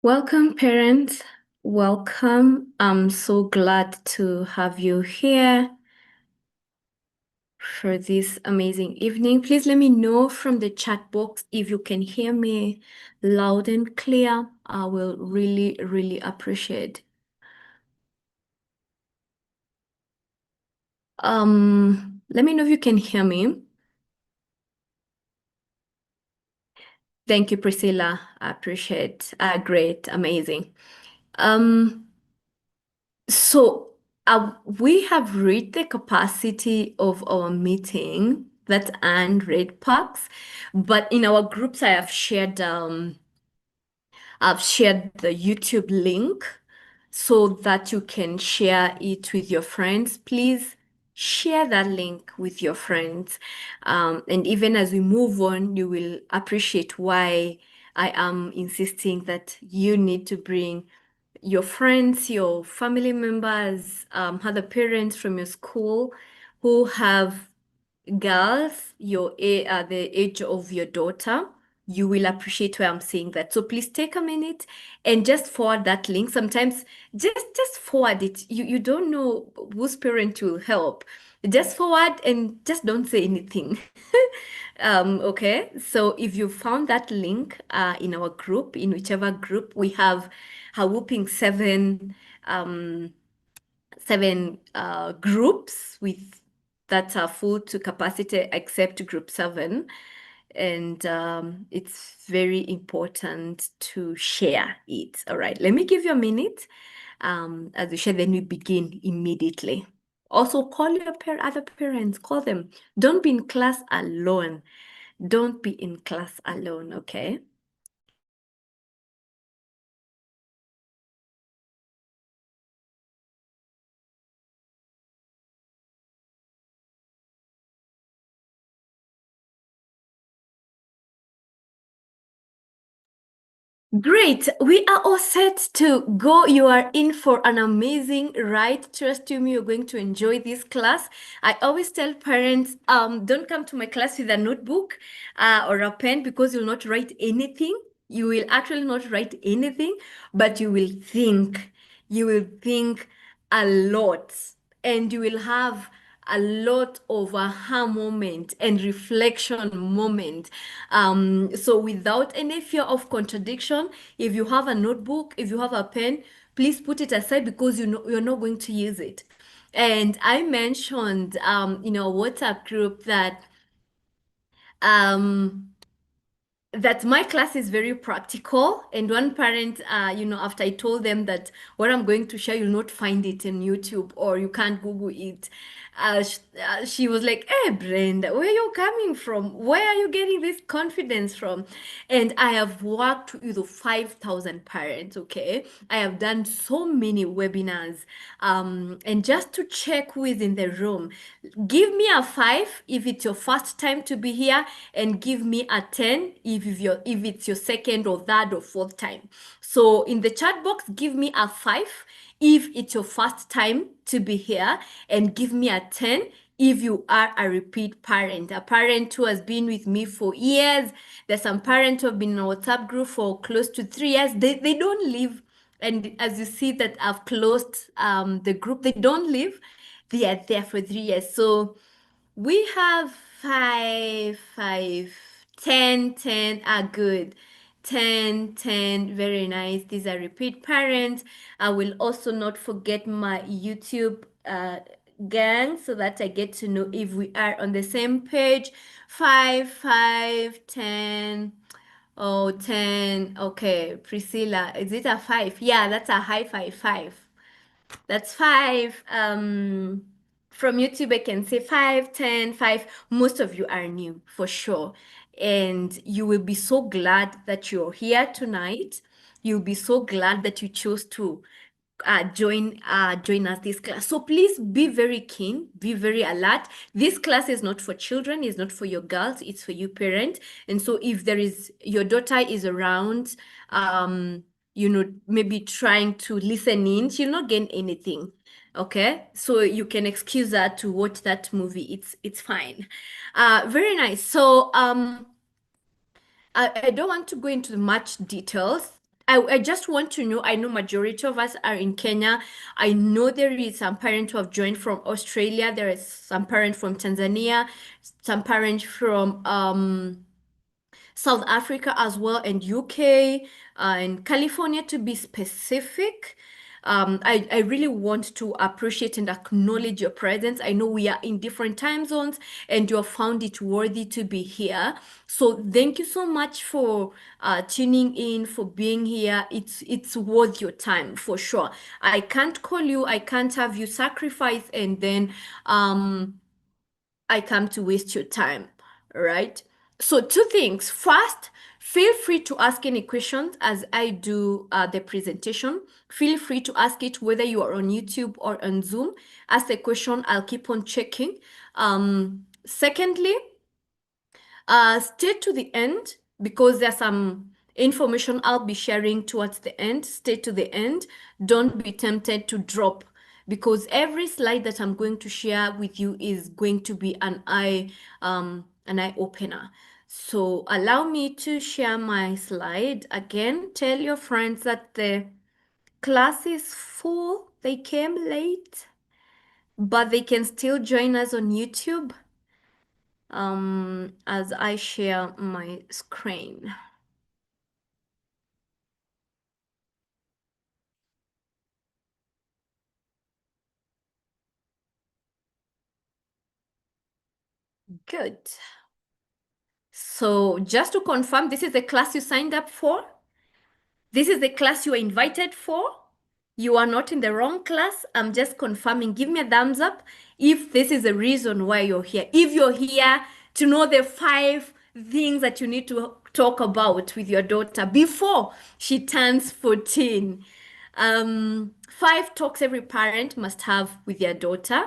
Welcome, parents. Welcome. I'm so glad to have you here for this amazing evening. Please let me know from the chat box if you can hear me loud and clear. I will really, really appreciate. Let me know if you can hear me. Thank you, Priscilla. I appreciate. Great, amazing. Um, we have reached the capacity of our meeting that Anne read Parks, but in our groups, I've shared the YouTube link so that you can share it with your friends. Please share that link with your friends. And even as we move on, you will appreciate why I am insisting that you need to bring your friends, your family members, other parents from your school who have girls the age of your daughter. You will appreciate why I'm saying that. So please take a minute and just forward that link. Sometimes just forward it. You don't know whose parent will help. Just forward and just don't say anything. Okay, so if you found that link in our group, in whichever group, we have a whooping um, seven groups with that are full to capacity except group 7. And it's very important to share it. All right, let me give you a minute as we share, then we begin immediately. Also, call your other parents, call them. Don't be in class alone. Don't be in class alone, okay? Great. We are all set to go. You are in for an amazing ride. Trust me, you're going to enjoy this class. I always tell parents, don't come to my class with a notebook or a pen because you'll not write anything. You will actually not write anything, but you will think. You will think a lot, and you will have a lot of aha moment and reflection moment. So without any fear of contradiction, if you have a notebook, if you have a pen, please put it aside because you know you're not going to use it. And I mentioned in our WhatsApp group um, that my class is very practical. And one parent, after I told them that what I'm going to share, you'll not find it in YouTube or you can't Google it. She was like, "Hey, Brenda, where are you coming from? Where are you getting this confidence from?" And I have worked with 5,000 parents, okay? I have done so many webinars. And just to check who is in the room, give me a 5 if it's your first time to be here, and give me a 10 if it's your second or third or fourth time. So in the chat box, give me a 5 if it's your first time to be here, and give me a 10 if you are a repeat parent, a parent who has been with me for years. There's some parents who have been in a WhatsApp group for close to 3 years. They don't leave. And as you see that I've closed the group, they don't leave. They are there for 3 years. So we have 5, 5, 10, 10 are good. 10, 10, very nice. These are repeat parents. I will also not forget my YouTube gang so that I get to know if we are on the same page. 5, 5, 10. Oh, 10. Okay, Priscilla, is it a 5? Yeah, that's a high 5, 5. That's 5. From YouTube, I can say 5, 10, 5. Most of you are new for sure. And you will be so glad that you're here tonight. You'll be so glad that you chose to join us this class. So please be very keen, be very alert. This class is not for children, it's not for your girls, it's for you parent. And so if there is your daughter is around, maybe trying to listen in, she'll not gain anything. Okay, so you can excuse her to watch that movie. It's fine. Very nice. So I don't want to go into much details. I just want to know, I know majority of us are in Kenya. I know there is some parents who have joined from Australia. There is some parents from Tanzania, some parents from South Africa as well, and UK, and California to be specific. I really want to appreciate and acknowledge your presence. I know we are in different time zones and you have found it worthy to be here. So thank you so much for tuning in, for being here. It's worth your time for sure. I can't call you, I can't have you sacrifice and then I come to waste your time, right? So, two things. First, feel free to ask any questions as I do the presentation. Feel free to ask it whether you are on YouTube or on Zoom. Ask a question, I'll keep on checking. Secondly, stay to the end because there's some information I'll be sharing towards the end. Stay to the end. Don't be tempted to drop because every slide that I'm going to share with you is going to be an eye opener. So allow me to share my slide again. Tell your friends that the class is full. They came late, but they can still join us on YouTube as I share my screen. Good. So just to confirm, this is the class you signed up for. This is the class you are invited for. You are not in the wrong class. I'm just confirming. Give me a thumbs up if this is the reason why you're here. If you're here to know the 5 things that you need to talk about with your daughter before she turns 14. 5 talks every parent must have with their daughter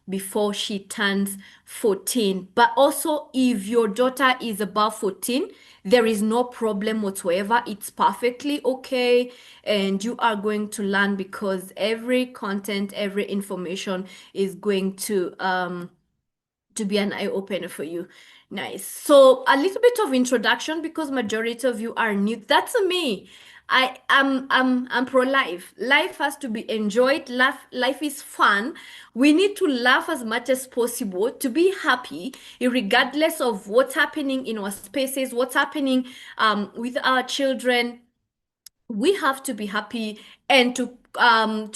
before she turns 14. But also, if your daughter is above 14, there is no problem whatsoever. It's perfectly okay. And you are going to learn because every content, every information is going to be an eye opener for you. Nice. So a little bit of introduction because majority of you are new. That's me. I'm pro-life. Life has to be enjoyed. Life is fun. We need to laugh as much as possible to be happy, regardless of what's happening in our spaces, what's happening with our children. We have to be happy and to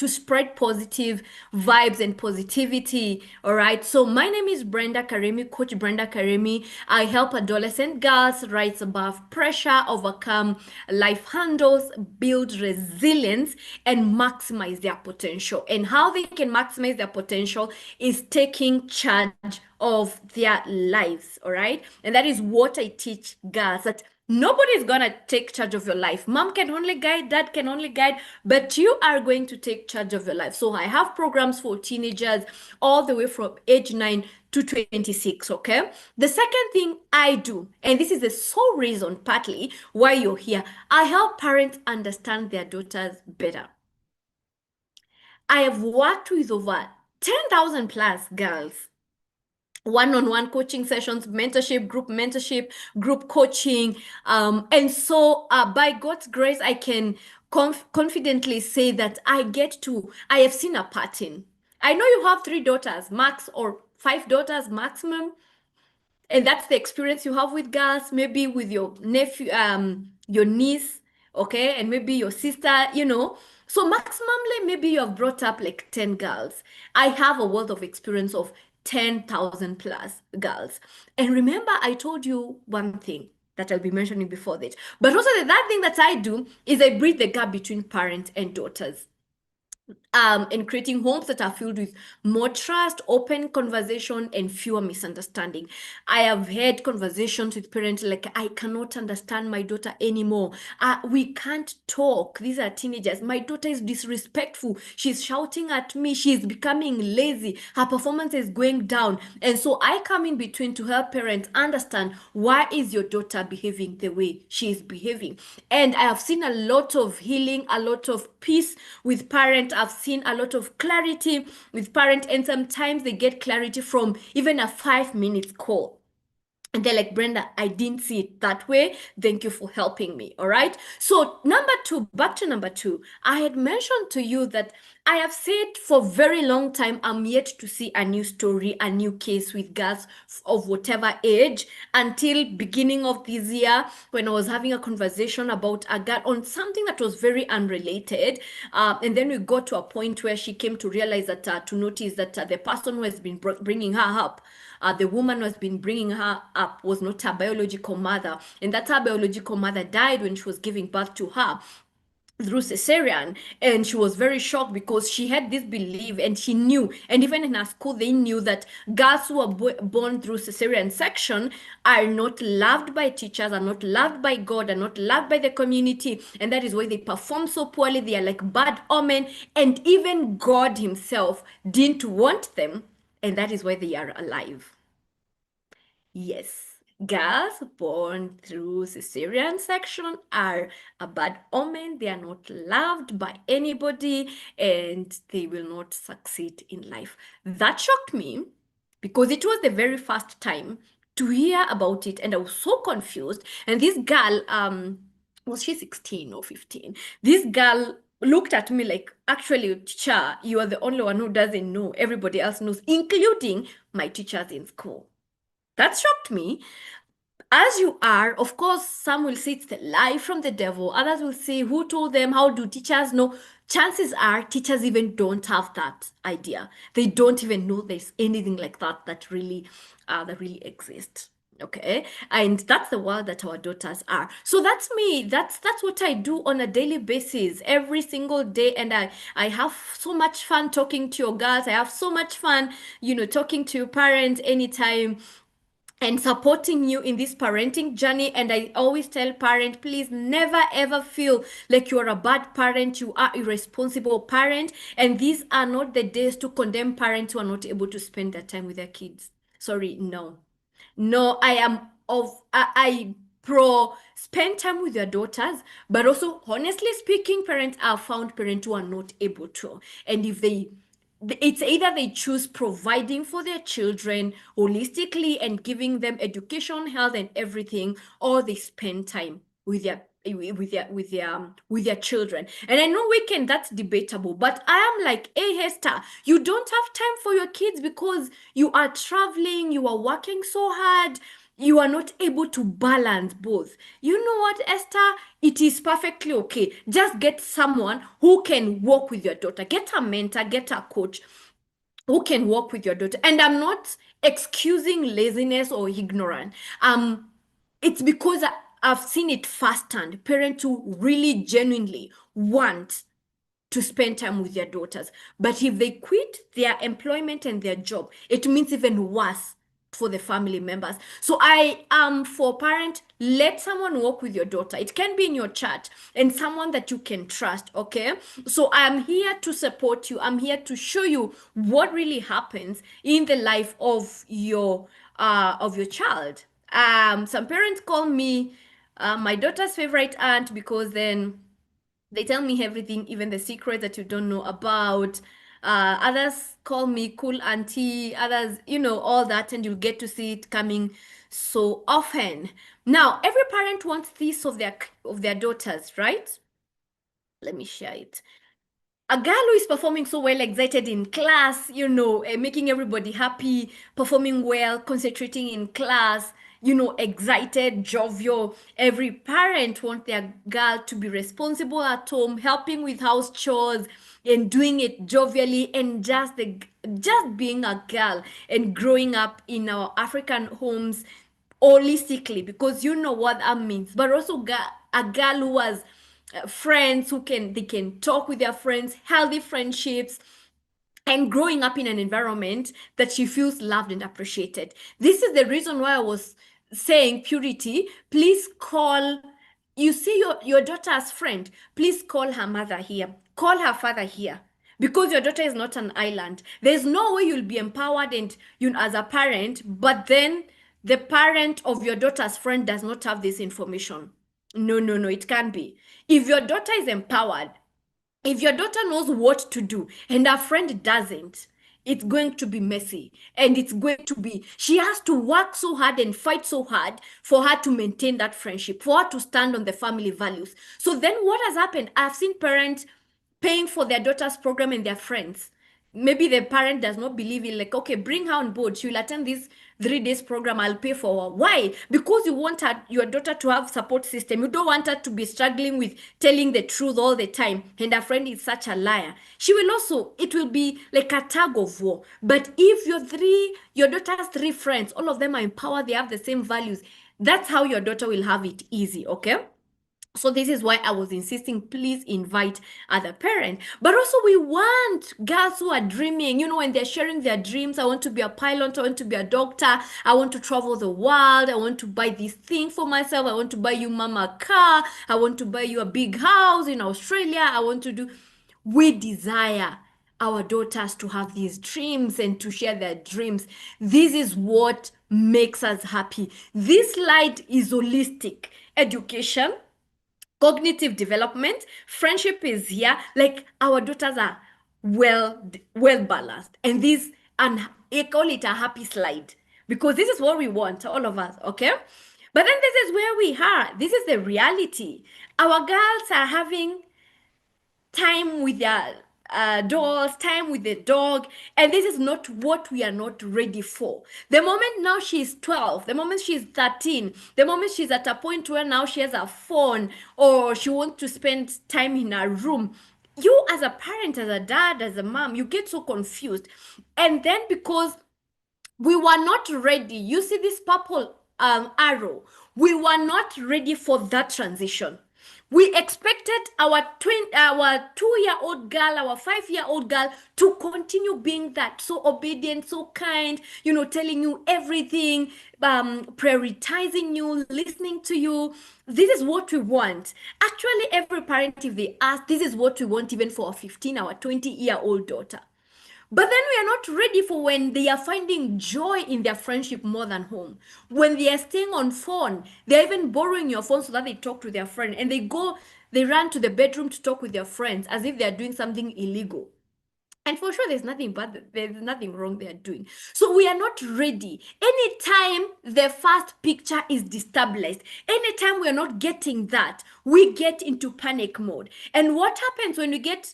spread positive vibes and positivity. All right. So my name is Brenda Karemi, Coach Brenda Karemi. I help adolescent girls rise above pressure, overcome life handles, build resilience, and maximize their potential. And how they can maximize their potential is taking charge of their lives. All right. And that is what I teach girls, that nobody's gonna take charge of your life. Mom can only guide, dad can only guide, but you are going to take charge of your life. So I have programs for teenagers all the way from age 9 to 26. Okay. The second thing I do, and this is the sole reason partly why you're here, I help parents understand their daughters better. I have worked with over 10,000 plus girls, one-on-one coaching sessions, mentorship, group coaching. And so by God's grace, I can confidently say that I have seen a pattern. I know you have 3 daughters max or 5 daughters maximum, and that's the experience you have with girls, maybe with your nephew, your niece, okay, and maybe your sister, So maximally, maybe you have brought up like 10 girls. I have a wealth of experience of 10,000 plus girls. And remember, I told you one thing that I'll be mentioning before that. But also the that thing that I do is I bridge the gap between parents and daughters, and creating homes that are filled with more trust, open conversation, and fewer misunderstanding. I have had conversations with parents like, I cannot understand my daughter anymore. We can't talk. These are teenagers. My daughter is disrespectful. She's shouting at me. She's becoming lazy. Her performance is going down. And so I come in between to help parents understand, why is your daughter behaving the way she is behaving. And I have seen a lot of healing, a lot of peace with parents. I've seen a lot of clarity with parents, and sometimes they get clarity from even a 5 minutes call. And they're like, Brenda, I didn't see it that way. Thank you for helping me. All right. So, number two, back to number two, I had mentioned to you that I have said for a very long time, I'm yet to see a new story, a new case with girls of whatever age until beginning of this year when I was having a conversation about a girl on something that was very unrelated. And then we got to a point where she came to realize that, to notice that the person who has been bringing her up, the woman who has been bringing her up was not her biological mother, and that her biological mother died when she was giving birth to her through cesarean. And she was very shocked because she had this belief, and she knew, and even in her school they knew that girls who are born through cesarean section are not loved by teachers, are not loved by God, are not loved by the community, and that is why they perform so poorly. They are like bad omen, and even God himself didn't want them, and that is why they are alive. Yes, girls born through cesarean section are a bad omen. They are not loved by anybody, and they will not succeed in life. That shocked me because it was the very first time to hear about it, and I was so confused. And this girl, was she 16 or 15? This girl looked at me like, actually, teacher, you are the only one who doesn't know. Everybody else knows, including my teachers in school. That shocked me. As you are, of course, some will say it's the lie from the devil. Others will say, who told them? How do teachers know? Chances are teachers even don't have that idea. They don't even know there's anything like that really exists. Okay. And that's the world that our daughters are. So that's me. That's what I do on a daily basis, every single day. And I have so much fun talking to your girls. I have so much fun, talking to your parents anytime and supporting you in this parenting journey. And I always tell parents, please never ever feel like you're a bad parent. You are a irresponsible parent. And these are not the days to condemn parents who are not able to spend their time with their kids. Sorry, no. No, I am of I pro spend time with your daughters, but also honestly speaking, parents are found parents who are not able to. And if they it's either they choose providing for their children holistically and giving them education, health, and everything, or they spend time with their children. And I know weekend that's debatable, but I am like, hey Hester, you don't have time for your kids because you are traveling, you are working so hard, you are not able to balance both. You know what, Esther? It is perfectly okay. Just get someone who can work with your daughter. Get a mentor, get a coach who can work with your daughter. And I'm not excusing laziness or ignorance. It's because I've seen it firsthand. Parents who really genuinely want to spend time with their daughters. But if they quit their employment and their job, it means even worse for the family members. So I am for parent, let someone work with your daughter. It can be in your chat and someone that you can trust, okay? So I'm here to support you. I'm here to show you what really happens in the life of your child. Some parents call me my daughter's favorite aunt because then they tell me everything, even the secret that you don't know about. Others call me cool auntie, others, all that, and you'll get to see it coming so often. Now, every parent wants this of their daughters, right? Let me share it. A girl who is performing so well, excited in class, making everybody happy, performing well, concentrating in class, excited, jovial. Every parent wants their girl to be responsible at home, helping with house chores and doing it jovially, and just being a girl and growing up in our African homes holistically, because you know what that means. But also a girl who has friends who can talk with their friends, healthy friendships, and growing up in an environment that she feels loved and appreciated. This is the reason why I was saying, Purity, please call, you see your daughter's friend, please call her mother here, call her father here. Because your daughter is not an island. There's no way you'll be empowered and as a parent, but then the parent of your daughter's friend does not have this information. No, no, no, it can't be. If your daughter is empowered, if your daughter knows what to do and her friend doesn't, it's going to be messy, and it's going to be, she has to work so hard and fight so hard for her to maintain that friendship, for her to stand on the family values. So then what has happened? I've seen parents paying for their daughter's program and their friends. Maybe the parent does not believe in, like, okay, bring her on board. She will attend this 3 days program. I'll pay for her. Why? Because you want her, your daughter to have support system. You don't want her to be struggling with telling the truth all the time. And her friend is such a liar. She will also, it will be like a tug of war. But if your daughter has 3 friends, all of them are empowered, they have the same values. That's how your daughter will have it easy. Okay. So this is why I was insisting, please invite other parents. But also we want girls who are dreaming, when they're sharing their dreams. I want to be a pilot, I want to be a doctor, I want to travel the world, I want to buy this thing for myself, I want to buy you mama a car, I want to buy you a big house in Australia, I want to do. We desire our daughters to have these dreams and to share their dreams. This is what makes us happy. This light is holistic education, cognitive development, friendship is here. Like our daughters are well balanced, and this, and I call it a happy slide, because this is what we want, all of us. Okay, but then this is where we are. This is the reality. Our girls are having time with their dolls, time with the dog, and this is not what we are not ready for. The moment now she's 12, the moment she's 13, the moment she's at a point where now she has a phone or she wants to spend time in her room, you as a parent, as a dad, as a mom, you get so confused. And then because we were not ready, you see this purple arrow, we were not ready for that transition. We expected our 2-year-old girl, our 5-year-old girl to continue being that, so obedient, so kind, telling you everything, prioritizing you, listening to you. This is what we want. Actually, every parent, if they ask, this is what we want even for our 15, our 20-year-old daughter. But then we are not ready for when they are finding joy in their friendship more than home. When they are staying on phone, they're even borrowing your phone so that they talk to their friend, and they run to the bedroom to talk with their friends as if they are doing something illegal. And for sure, there's nothing bad, there's nothing wrong they are doing. So we are not ready. Anytime the first picture is destabilized, anytime we are not getting that, we get into panic mode. And what happens when we get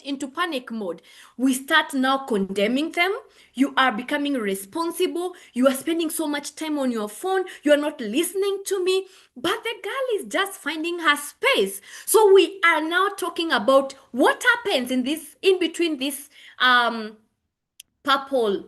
into panic mode? We start now condemning them. You are becoming responsible. You are spending so much time on your phone. You are not listening to me. But the girl is just finding her space. So we are now talking about what happens in between this purple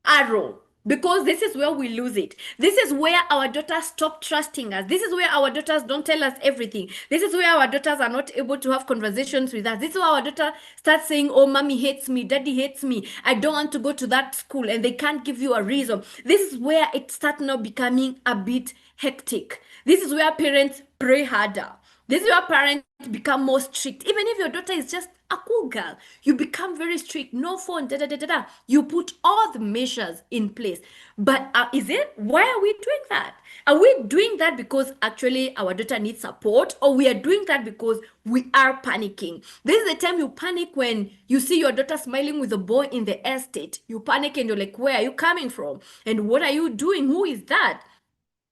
arrow, because this is where we lose it. This is where our daughters stop trusting us. This is where our daughters don't tell us everything. This is where our daughters are not able to have conversations with us. This is where our daughter starts saying, oh, mommy hates me, daddy hates me, I don't want to go to that school, and they can't give you a reason. This is where it starts now becoming a bit hectic. This is where parents pray harder. This is where parents become more strict. Even if your daughter is just a cool girl, you become very strict. No phone, da da da da da. You put all the measures in place. But why are we doing that? Are we doing that because actually our daughter needs support, or we are doing that because we are panicking? This is the time you panic when you see your daughter smiling with a boy in the estate. You panic and you're like, where are you coming from? And what are you doing? Who is that?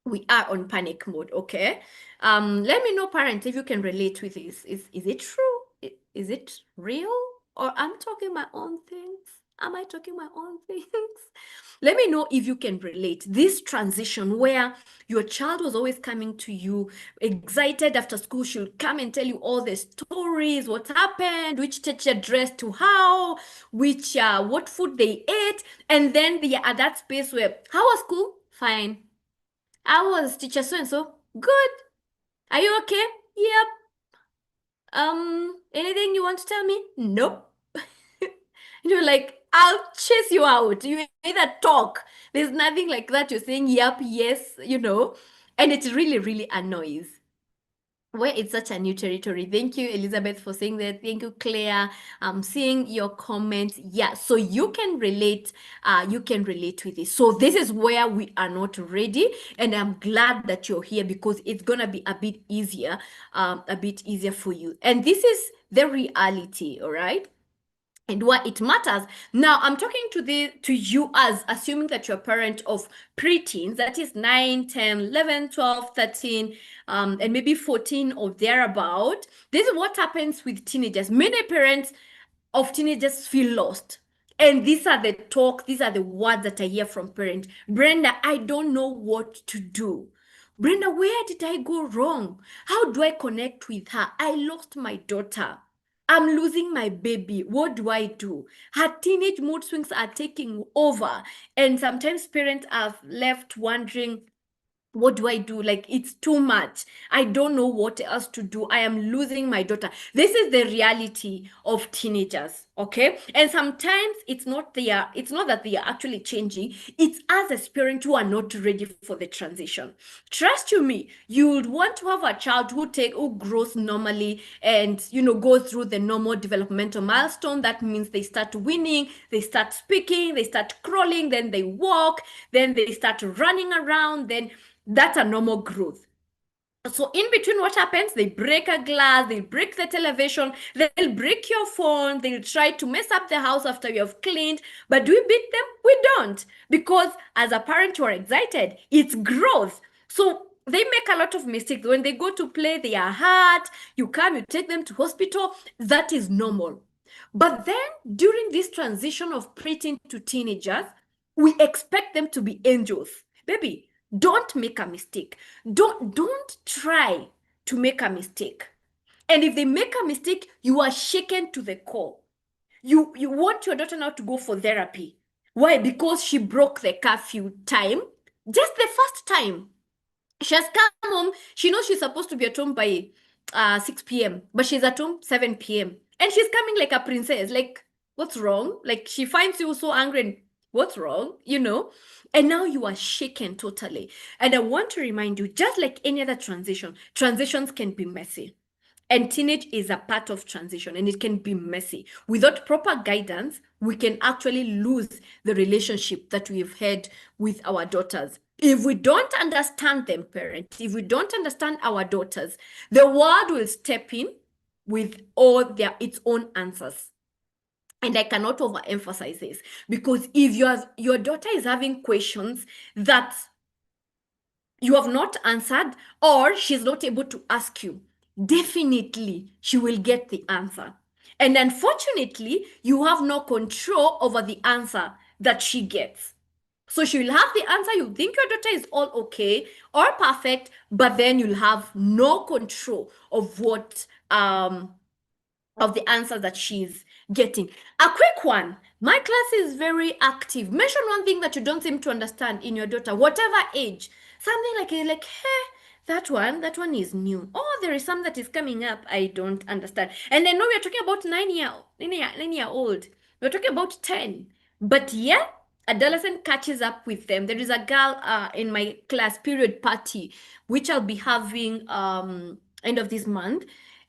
We are on panic mode. Okay, let me know, parents, if you can relate with this. Is it true? Is it real, or I'm talking my own things? Am I talking my own things? Let me know if you can relate this transition where your child was always coming to you excited after school. She'll come and tell you all the stories, what happened, which teacher dressed to how, which what food they ate, and then they are at that space where, how was school? Fine. I was teacher so and so. Good. Are you okay? Yep. Anything you want to tell me? Nope. You're like, I'll chase you out. You either talk. There's nothing like that. You're saying yep, yes, and it really, really annoys. Where it's such a new territory. Thank you, Elizabeth, for saying that. Thank you, Claire. I'm seeing your comments. Yeah, so you can relate with this. So this is where we are not ready, and I'm glad that you're here because it's gonna be a bit easier for you. And this is the reality, all right? and why it matters. Now, I'm talking to you as assuming that you're a parent of preteens, that is 9, 10, 11, 12, 13, and maybe 14 or thereabout. This is what happens with teenagers. Many parents of teenagers feel lost. And these are the words that I hear from parents. Brenda, I don't know what to do. Brenda, where did I go wrong? How do I connect with her? I lost my daughter. I'm losing my baby. What do I do? Her teenage mood swings are taking over. And sometimes parents are left wondering, what do I do? Like, it's too much. I don't know what else to do. I am losing my daughter. This is the reality of teenagers, okay? And sometimes it's not that they are actually changing. It's us as parents who are not ready for the transition. Trust you me, you would want to have a child who grows normally and go through the normal developmental milestone. That means they start winning, they start speaking, they start crawling, then they walk, then they start running around, then that's a normal growth. So in between, what happens? They break a glass, they break the television, they'll break your phone, they'll try to mess up the house after you have cleaned. But do we beat them? We don't. Because as a parent, you're excited. It's growth. So they make a lot of mistakes. When they go to play, they are hurt. You come, you take them to hospital. That is normal. But then during this transition of preteen to teenagers, we expect them to be angels. Baby, don't make a mistake. Don't try to make a mistake. And if they make a mistake, you are shaken to the core. You want your daughter now to go for therapy. Why? Because she broke the curfew time. Just the first time. She has come home. She knows she's supposed to be at home by 6 p.m., but she's at home 7 p.m. And she's coming like a princess. Like, what's wrong? Like, she finds you so angry and what's wrong? And now you are shaken totally. And I want to remind you, just like any other transition, transitions can be messy. And teenage is a part of transition and it can be messy. Without proper guidance, we can actually lose the relationship that we've had with our daughters. If we don't understand them, parents, if we don't understand our daughters, the world will step in with its own answers. And I cannot overemphasize this, because if your daughter is having questions that you have not answered, or she's not able to ask you, definitely she will get the answer. And unfortunately, you have no control over the answer that she gets. So she will have the answer. You think your daughter is all okay or perfect, but then you'll have no control of what of the answer that she's getting. A quick one. My class is very active. Mention one thing that you don't seem to understand in your daughter, whatever age. Something like, hey, that one is new. Oh, there is some that is coming up. I don't understand. And I know we're talking about 9 year old. We're talking about 10. But yeah, adolescent catches up with them. There is a girl in my class period party, which I'll be having end of this month.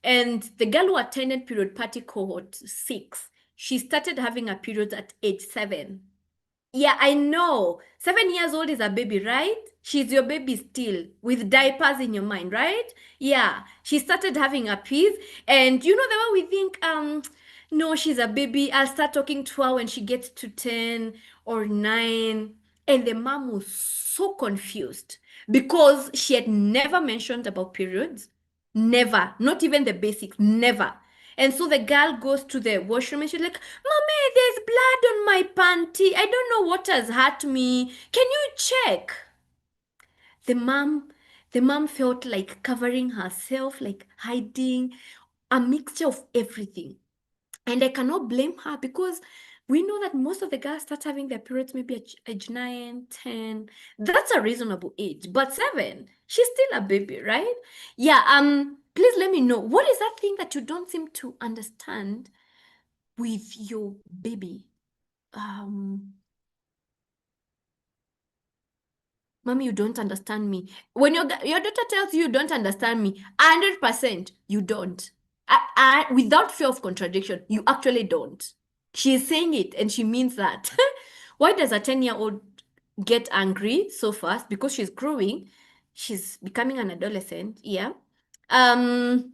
And the girl who attended period party cohort 6, she started having a period at age 7. Yeah, I know. 7 years old is a baby, right? She's your baby still, with diapers in your mind, right? Yeah, she started having a piece, and the way we think, no, she's a baby. I'll start talking to her when she gets to 10 or 9. And the mom was so confused because she had never mentioned about periods. Never. Not even the basics. Never. And so the girl goes to the washroom and she's like, Mommy, there's blood on my panty. I don't know what has hurt me. Can you check? The mom, the mom felt like covering herself, like hiding, a mixture of everything. And I cannot blame her, because we know that most of the girls start having their periods maybe at age 9, 10. That's a reasonable age. But 7, she's still a baby, right? Yeah, please let me know. What is that thing that you don't seem to understand with your baby? Um, Mommy, you don't understand me. When your daughter tells you you don't understand me, 100% you don't. Without fear of contradiction, you actually don't. She is saying it and she means that. Why does a 10-year-old get angry so fast? Because she's growing. She's becoming an adolescent. Yeah. Um,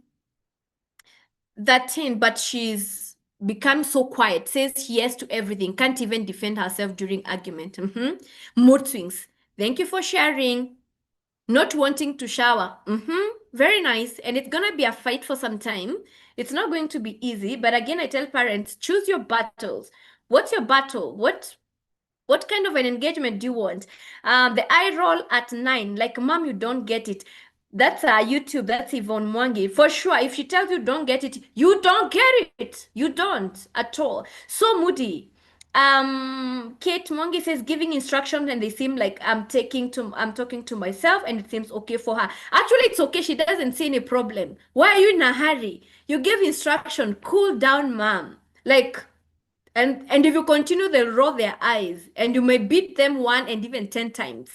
13, but she's becomes so quiet, says yes to everything, can't even defend herself during argument. Mood swings. Thank you for sharing. Not wanting to shower. Very nice. And it's gonna be a fight for some time. It's not going to be easy. But again, I tell parents, choose your battles. What's your battle? What kind of an engagement do you want? The eye roll at 9, like, mom, you don't get it. That's YouTube. That's Yvonne Mwangi. For sure, if she tells you don't get it, you don't get it. You don't at all. So moody. Kate Mwangi says giving instructions and they seem like I'm talking to myself and it seems okay for her. Actually, it's okay. She doesn't see any problem. Why are you in a hurry? You give instruction. Cool down, mom. Like, and if you continue, they'll roll their eyes and you may beat them 1 and even 10 times.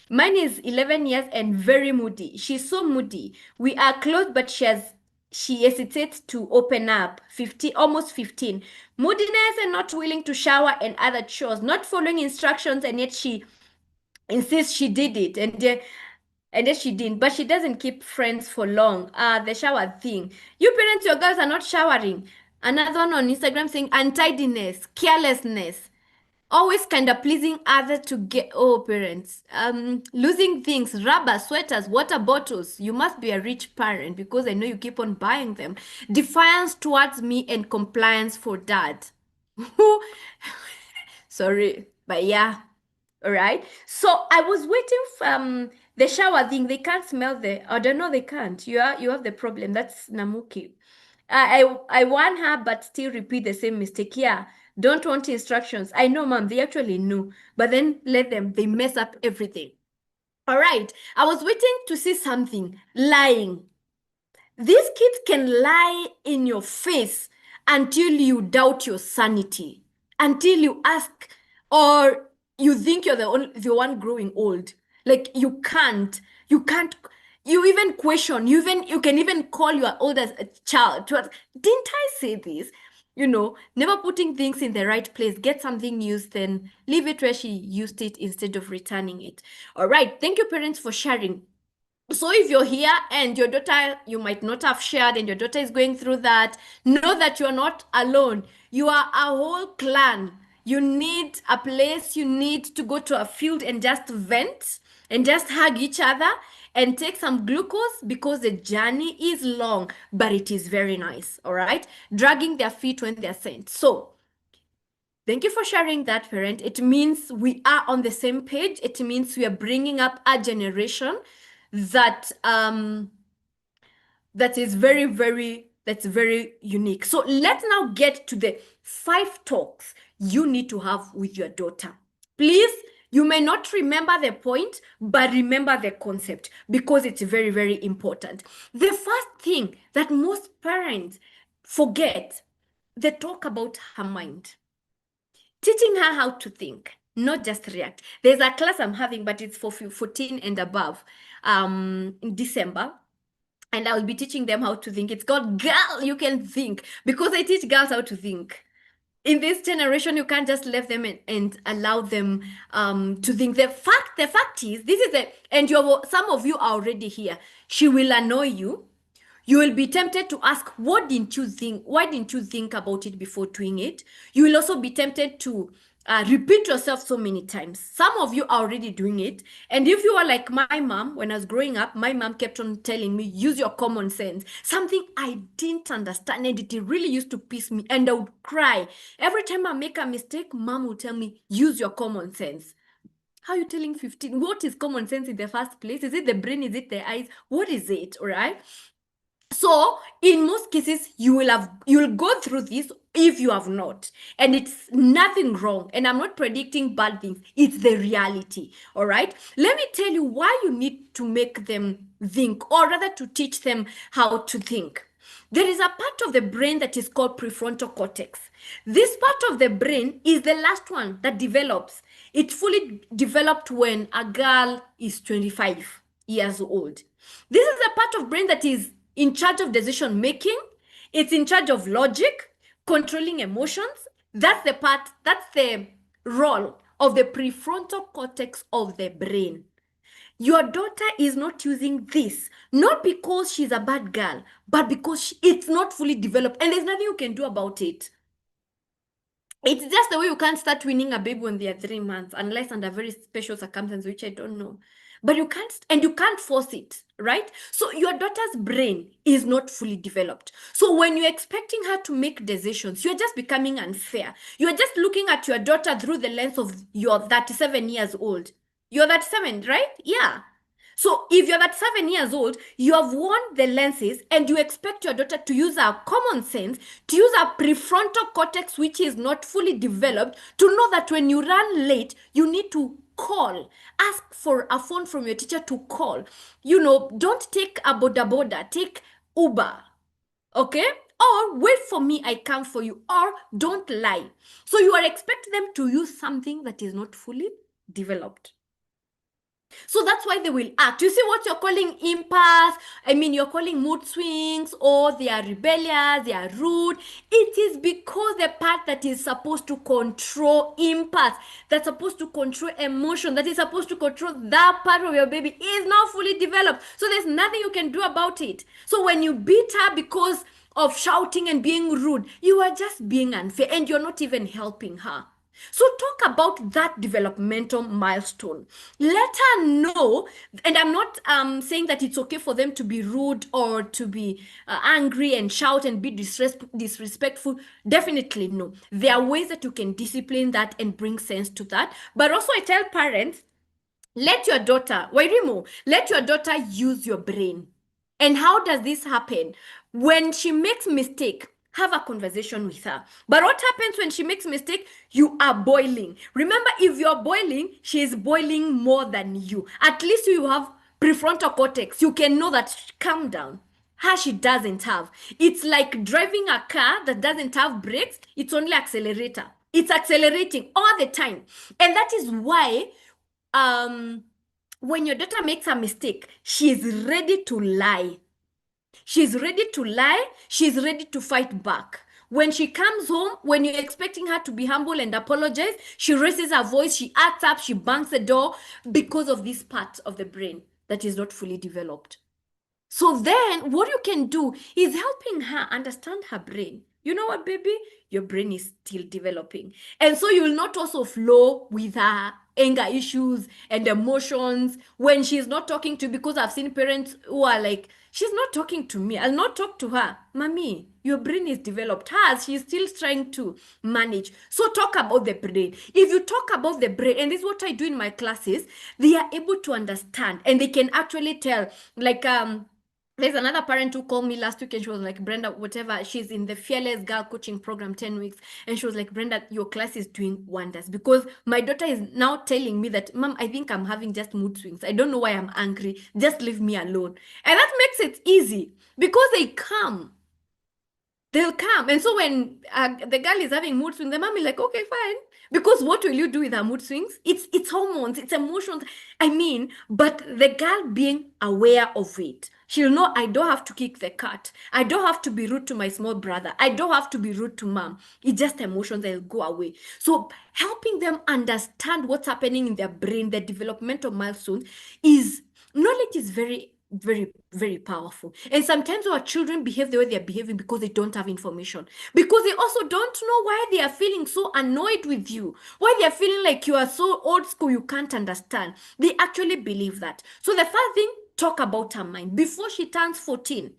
Mine is 11 years and very moody. She's so moody. We are close, but she hesitates to open up. 15, almost 15. Moodiness and not willing to shower and other chores, not following instructions, and yet she insists she did it. And then she didn't, but she doesn't keep friends for long. The shower thing. You parents, your girls are not showering. Another one on Instagram saying untidiness, carelessness, always kind of pleasing others to get. Oh, parents, losing things, rubber, sweaters, water bottles. You must be a rich parent because I know you keep on buying them. Defiance towards me and compliance for dad. Sorry, but yeah. All right. So I was waiting for the shower thing. They can't smell the. I don't know. They can't. You have the problem. That's Namuki. I warn her, but still repeat the same mistake. Yeah. Don't want instructions. I know, mom. They actually knew, but then let them. They mess up everything. All right. I was waiting to see something. Lying. These kids can lie in your face until you doubt your sanity, until you ask or you think you're the one growing old. Like you can't, you even question, you can even call your oldest a child to ask, didn't I say this? Never putting things in the right place. Get something used, then leave it where she used it instead of returning it. All right. Thank you, parents, for sharing. So if you're here and your daughter, you might not have shared and your daughter is going through that, know that you're not alone. You are a whole clan. You need a place, you need to go to a field and just vent and just hug each other and take some glucose because the journey is long, but it is very nice, all right? Dragging their feet when they're sent. So thank you for sharing that, parent. It means we are on the same page. It means we are bringing up a generation that that's very unique. So let's now get to the 5 talks you need to have with your daughter. Please, you may not remember the point, but remember the concept because it's very, very important. The first thing that most parents forget, they talk about her mind. Teaching her how to think, not just react. There's a class I'm having, but it's for 14 and above in December. And I'll be teaching them how to think. It's called Girl, You Can Think, because I teach girls how to think. In this generation, you can't just leave them and allow them to think. The fact is, this is and some of you are already here. She will annoy you. You will be tempted to ask, what didn't you think? Why didn't you think about it before doing it? You will also be tempted to repeat yourself so many times. Some of you are already doing it. And if you are like my mom, when I was growing up, my mom kept on telling me, use your common sense. Something I didn't understand and it really used to piss me and I would cry. Every time I make a mistake, mom would tell me, use your common sense. How are you telling 15? What is common sense in the first place? Is it the brain? Is it the eyes? What is it? All right. So in most cases, you'll go through this if you have not. And it's nothing wrong. And I'm not predicting bad things. It's the reality. All right. Let me tell you why you need to make them think, or rather to teach them how to think. There is a part of the brain that is called prefrontal cortex. This part of the brain is the last one that develops. It fully developed when a girl is 25 years old. This is a part of brain that is in charge of decision making. It's in charge of logic, controlling emotions. That's the role of the prefrontal cortex of the brain. Your daughter is not using this, not because she's a bad girl, but because it's not fully developed and there's nothing you can do about it. It's just the way you can't start winning a baby when they are 3 months, unless under very special circumstances, which I don't know. But you can't, and you can't force it, right? So your daughter's brain is not fully developed. So when you're expecting her to make decisions, you're just becoming unfair. You're just looking at your daughter through the lens of you're 37 years old. You're 37, right? Yeah. So if you're at 7 years old, you have worn the lenses and you expect your daughter to use her common sense, to use her prefrontal cortex, which is not fully developed, to know that when you run late, you need to call. Ask for a phone from your teacher to call. You know, don't take a boda boda, take Uber. Okay? Or wait for me, I come for you. Or don't lie. So you are expecting them to use something that is not fully developed. So that's why they will act. You see what you're calling impasse? I mean, you're calling mood swings, or they are rebellious, they are rude. It is because the part that is supposed to control impasse, that's supposed to control emotion, that is supposed to control that part of your baby is not fully developed. So there's nothing you can do about it. So when you beat her because of shouting and being rude, you are just being unfair and you're not even helping her. So talk about that developmental milestone. Let her know, and I'm not saying that it's okay for them to be rude or to be angry and shout and be disrespectful. Definitely no. There are ways that you can discipline that and bring sense to that. But also I tell parents, let your daughter, Wairimo, let your daughter use your brain. And how does this happen? When she makes mistake, have a conversation with her. But what happens when she makes mistake? You are boiling. Remember, if you're boiling, she is boiling more than you. At least you have prefrontal cortex. You can know that, calm down. Her, she doesn't have. It's like driving a car that doesn't have brakes. It's only accelerator. It's accelerating all the time. And that is why um when your daughter makes a mistake, she's ready to lie. She's ready to lie. She's ready to fight back. When she comes home, when you're expecting her to be humble and apologize, she raises her voice, she acts up, she bangs the door because of this part of the brain that is not fully developed. So then what you can do is helping her understand her brain. You know what, baby? Your brain is still developing. And so you will not also flow with her anger issues and emotions when she's not talking to you, because I've seen parents who are like, she's not talking to me. I'll not talk to her. Mommy, your brain is developed. Hers, she's still trying to manage. So talk about the brain. If you talk about the brain, and this is what I do in my classes, they are able to understand and they can actually tell, like, there's another parent who called me last week and she was like, Brenda, whatever, she's in the Fearless Girl coaching program 10 weeks. And she was like, Brenda, your class is doing wonders, because my daughter is now telling me that, Mom, I think I'm having just mood swings. I don't know why I'm angry. Just leave me alone. And that makes it easy because they come. They'll come. And so when the girl is having mood swings, the mom is like, okay, fine. Because what will you do with her mood swings? It's hormones, it's emotions. I mean, but the girl being aware of it. She'll know, I don't have to kick the cat. I don't have to be rude to my small brother. I don't have to be rude to mom. It's just emotions that will go away. So helping them understand what's happening in their brain, their developmental milestones, is knowledge is very powerful. And sometimes our children behave the way they're behaving because they don't have information, because they also don't know why they are feeling so annoyed with you, why they are feeling like you are so old school, you can't understand. They actually believe that. So the first thing, talk about her mind before she turns 14.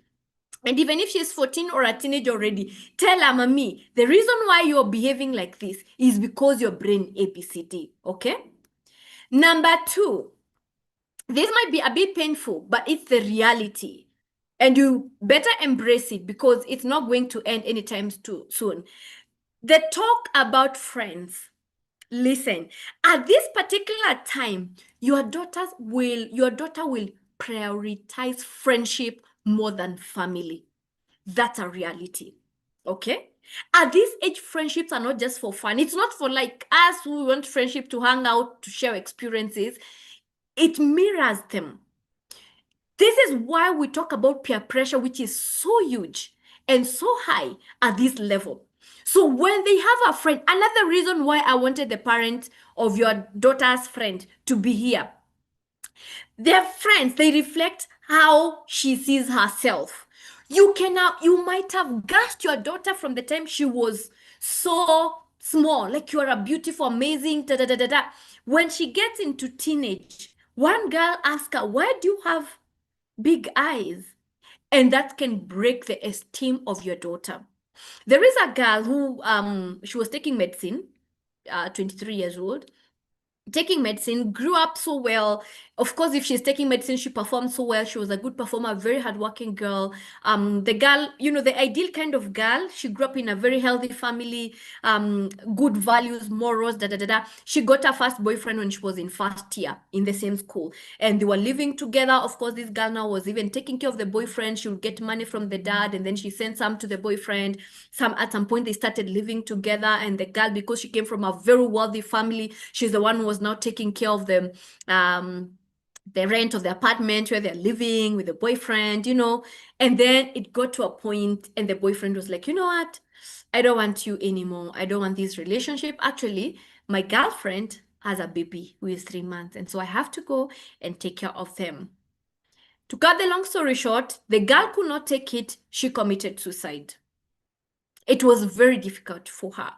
And even if she's 14 or a teenager already, tell her, Mommy, the reason why you're behaving like this is because your brain ABCD. Okay. Number two, this might be a bit painful, but it's the reality. And you better embrace it because it's not going to end anytime too soon. The talk about friends. Listen, at this particular time, your daughter will prioritize friendship more than family. That's a reality. Okay? At this age, friendships are not just for fun. It's not for like us who want friendship to hang out, to share experiences. It mirrors them. This is why we talk about peer pressure, which is so huge and so high at this level. So when they have a friend, another reason why I wanted the parent of your daughter's friend to be here Their friends, they reflect how she sees herself. You might have gassed your daughter from the time she was so small, like you are a beautiful, amazing, da da da da da. When she gets into teenage, one girl asks her, "Why do you have big eyes?" And that can break the esteem of your daughter. There is a girl who she was taking medicine, 23 years old, taking medicine, grew up so well. Of course, if she's taking medicine, she performed so well. She was a good performer, very hardworking girl. The girl, the ideal kind of girl. She grew up in a very healthy family, good values, morals, da da da da. She got her first boyfriend when she was in first year in the same school, and they were living together. Of course, this girl now was even taking care of the boyfriend. She would get money from the dad, and then she sent some to the boyfriend. At some point they started living together, and the girl, because she came from a very wealthy family, she's the one who was now taking care of them, the rent of the apartment where they're living with the boyfriend, and then it got to a point and the boyfriend was like, you know what, I don't want you anymore, I don't want this relationship. Actually, my girlfriend has a baby who is 3 months, and so I have to go and take care of them. To cut the long story short, the girl could not take it. She committed suicide. It was very difficult for her.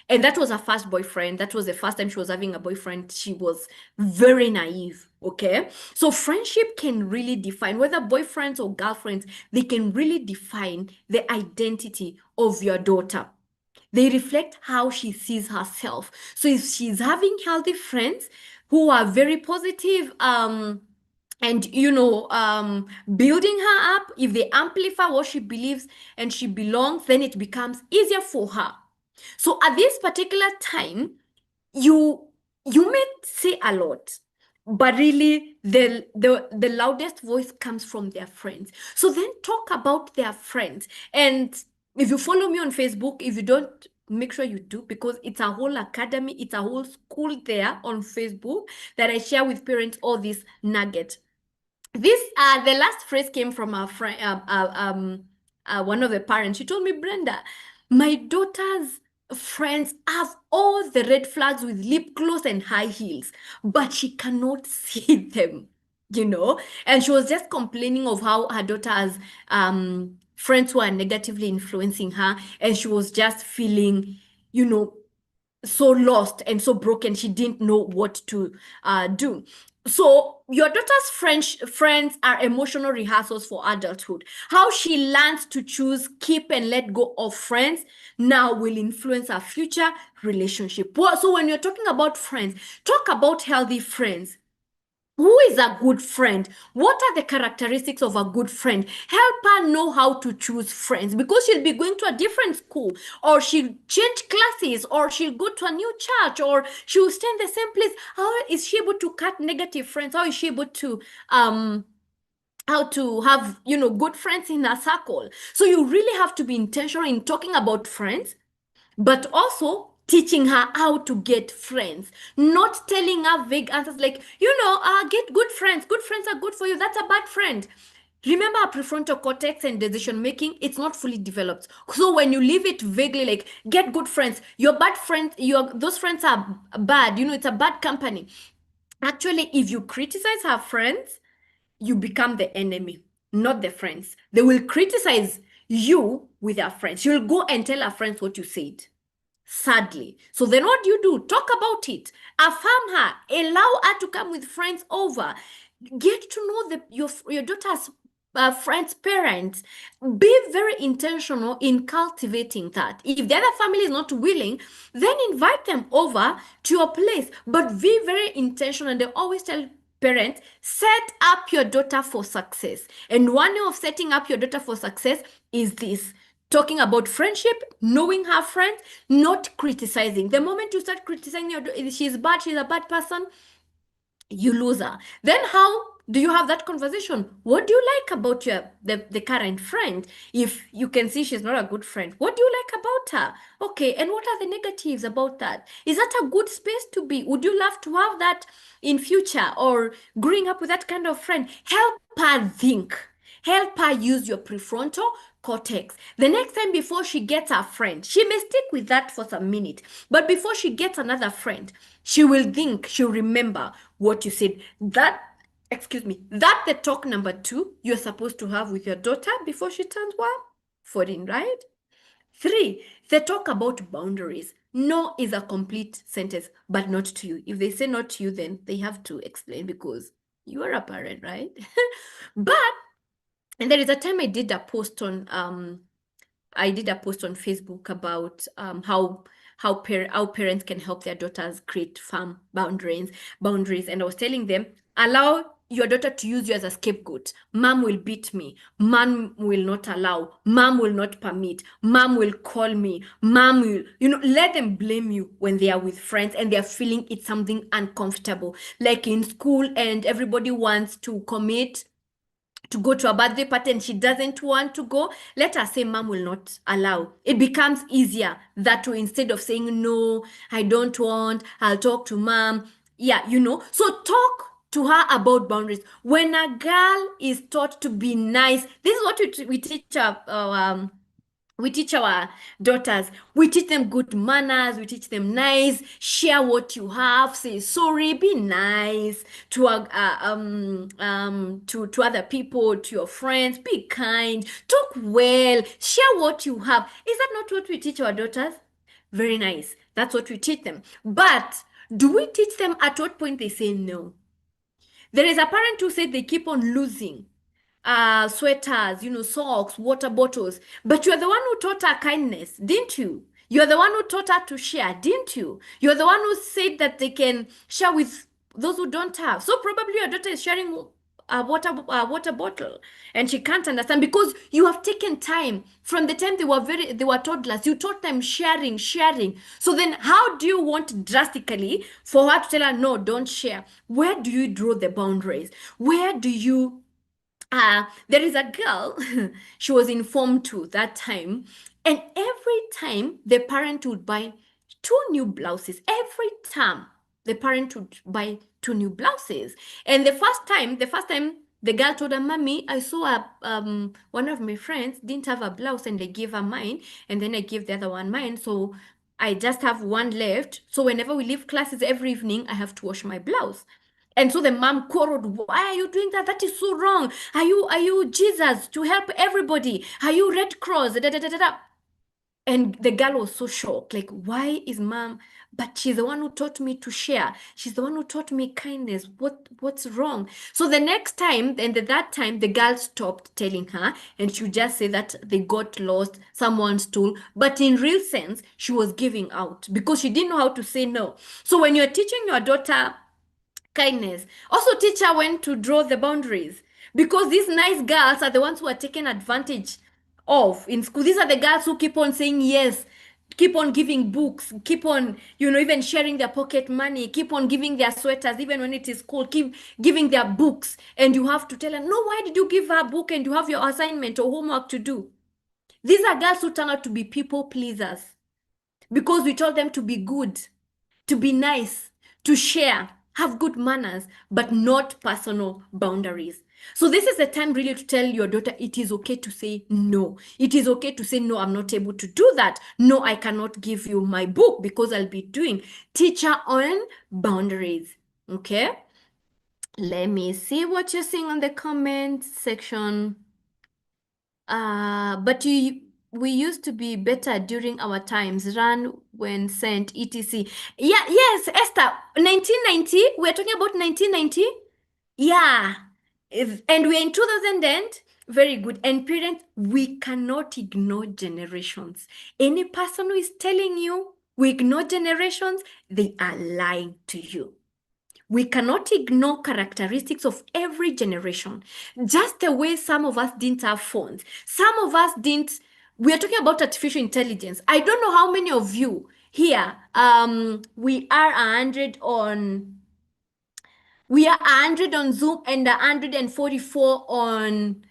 And that was her first boyfriend. That was the first time she was having a boyfriend. She was very naive. Okay. So friendship can really define, whether boyfriends or girlfriends, they can really define the identity of your daughter. They reflect how she sees herself. So if she's having healthy friends who are very positive, and building her up, if they amplify what she believes and she belongs, then it becomes easier for her. So at this particular time, you may say a lot, but really the loudest voice comes from their friends. So then talk about their friends. And if you follow me on Facebook, if you don't, make sure you do, because it's a whole academy, it's a whole school there on Facebook that I share with parents all these nuggets. This the last phrase came from a friend, one of the parents. She told me, Brenda, my daughter's friends have all the red flags with lip gloss and high heels, but she cannot see them, And she was just complaining of how her daughter has friends who are negatively influencing her, and she was just feeling, you know, so lost and so broken. She didn't know what to do. So your daughter's friends are emotional rehearsals for adulthood. How she learns to choose, keep, and let go of friends now will influence her future relationship. So when you're talking about friends, talk about healthy friends. Who is a good friend? What are the characteristics of a good friend? Help her know how to choose friends, because she'll be going to a different school, or she'll change classes, or she'll go to a new church, or she'll stay in the same place. How is she able to cut negative friends? How is she able to how to have good friends in a circle? So you really have to be intentional in talking about friends, but also teaching her how to get friends, not telling her vague answers like, get good friends. Good friends are good for you. That's a bad friend. Remember, our prefrontal cortex and decision making, it's not fully developed. So when you leave it vaguely, like, get good friends, your bad friends, those friends are bad, it's a bad company. Actually, if you criticize her friends, you become the enemy, not the friends. They will criticize you with their friends. You'll go and tell her friends what you said. Sadly. So then what do you do? Talk about it. Affirm her. Allow her to come with friends over. Get to know your daughter's friends' parents. Be very intentional in cultivating that. If the other family is not willing, then invite them over to your place. But be very intentional. And they always tell parents, set up your daughter for success. And one way of setting up your daughter for success is this: talking about friendship, knowing her friends, not criticizing. The moment you start criticizing she's bad, she's a bad person, you lose her. Then how do you have that conversation? What do you like about the current friend? If you can see she's not a good friend, what do you like about her? Okay, and what are the negatives about that? Is that a good space to be? Would you love to have that in future, or growing up with that kind of friend? Help her think. Help her use your prefrontal cortex. The next time, before she gets a friend, she may stick with that for some minute, but before she gets another friend, she will think, she'll remember what you said. That excuse me, that's the talk number 2 you're supposed to have with your daughter before she turns what? 14, right? 3, they talk about boundaries. No is a complete sentence, but not to you. If they say not to you, then they have to explain because you are a parent, right? But, and there is a time I did a post on Facebook about how parents can help their daughters create firm boundaries, and I was telling them, allow your daughter to use you as a scapegoat. Mom will beat me. Mom will not allow. Mom will not permit. Mom will call me. Mom will, let them blame you when they are with friends and they are feeling it's something uncomfortable, like in school, and everybody wants to commit to go to a birthday party and she doesn't want to go, let her say mom will not allow. It becomes easier that way instead of saying no, I don't want, I'll talk to mom. Yeah, So talk to her about boundaries. When a girl is taught to be nice, this is what we teach we teach our daughters. We teach them good manners. We teach them nice. Share what you have. Say sorry. Be nice to other people, to your friends. Be kind. Talk well. Share what you have. Is that not what we teach our daughters? Very nice. That's what we teach them. But do we teach them at what point they say no? There is a parent who said they keep on losing sweaters, socks, water bottles. But you're the one who taught her kindness, didn't you? You're the one who taught her to share, didn't you? You're the one who said that they can share with those who don't have. So probably your daughter is sharing a water bottle and she can't understand because you have taken time from the time they were toddlers. You taught them sharing. So then how do you want drastically for her to tell her no, don't share? Where do you draw the boundaries? Where do you there is a girl, she was in Form 2 that time, and every time the parent would buy 2 new blouses. Every time the parent would buy 2 new blouses. And the first time the girl told her, Mommy, I saw one of my friends didn't have a blouse and I gave her mine, and then I gave the other one mine. So I just have one left. So whenever we leave classes every evening, I have to wash my blouse. And so the mom quarreled, why are you doing that? That is so wrong. Are you Jesus to help everybody? Are you Red Cross? Da, da, da, da, da. And the girl was so shocked. Like, why is mom? But she's the one who taught me to share. She's the one who taught me kindness. What's wrong? So the next time, and at that time, the girl stopped telling her, and she would just say that they got lost, someone stole. But in real sense, she was giving out because she didn't know how to say no. So when you're teaching your daughter kindness, also teach her when to draw the boundaries, because these nice girls are the ones who are taken advantage of in school. These are the girls who keep on saying yes, keep on giving books, keep on even sharing their pocket money, keep on giving their sweaters even when it is cold, keep giving their books, and you have to tell her, no, why did you give her a book and you have your assignment or homework to do? These are girls who turn out to be people pleasers because we told them to be good, to be nice, to share, have good manners, but not personal boundaries. So this is the time really to tell your daughter it is okay to say no. It is okay to say no, I'm not able to do that. No, I cannot give you my book because I'll be doing. Teach her on boundaries. Okay? Let me see what you're saying on the comment section. But we used to be better during our times, run when sent, etc. Yeah, yes, Esther, 1990. We're talking about 1990. Yeah. And we're in 2000 and very good. And parents, we cannot ignore generations. Any person who is telling you we ignore generations, they are lying to you. We cannot ignore characteristics of every generation. Just the way some of us didn't have phones. Some of us didn't. We are talking about artificial intelligence. I don't know how many of you here, we are 100 on Zoom and 144 on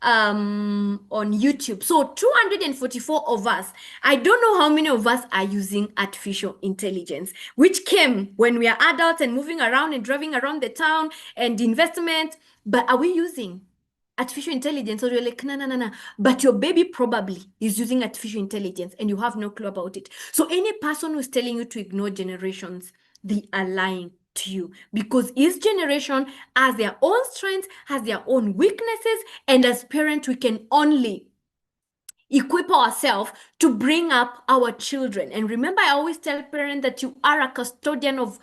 YouTube. So 244 of us. I don't know how many of us are using artificial intelligence, which came when we are adults and moving around and driving around the town and investment. But are we using artificial intelligence? Or you're like, no, no, no, no. But your baby probably is using artificial intelligence and you have no clue about it. So any person who's telling you to ignore generations, they are lying to you, because each generation has their own strengths, has their own weaknesses, and as parents, we can only equip ourselves to bring up our children. And remember, I always tell parents that you are a custodian of,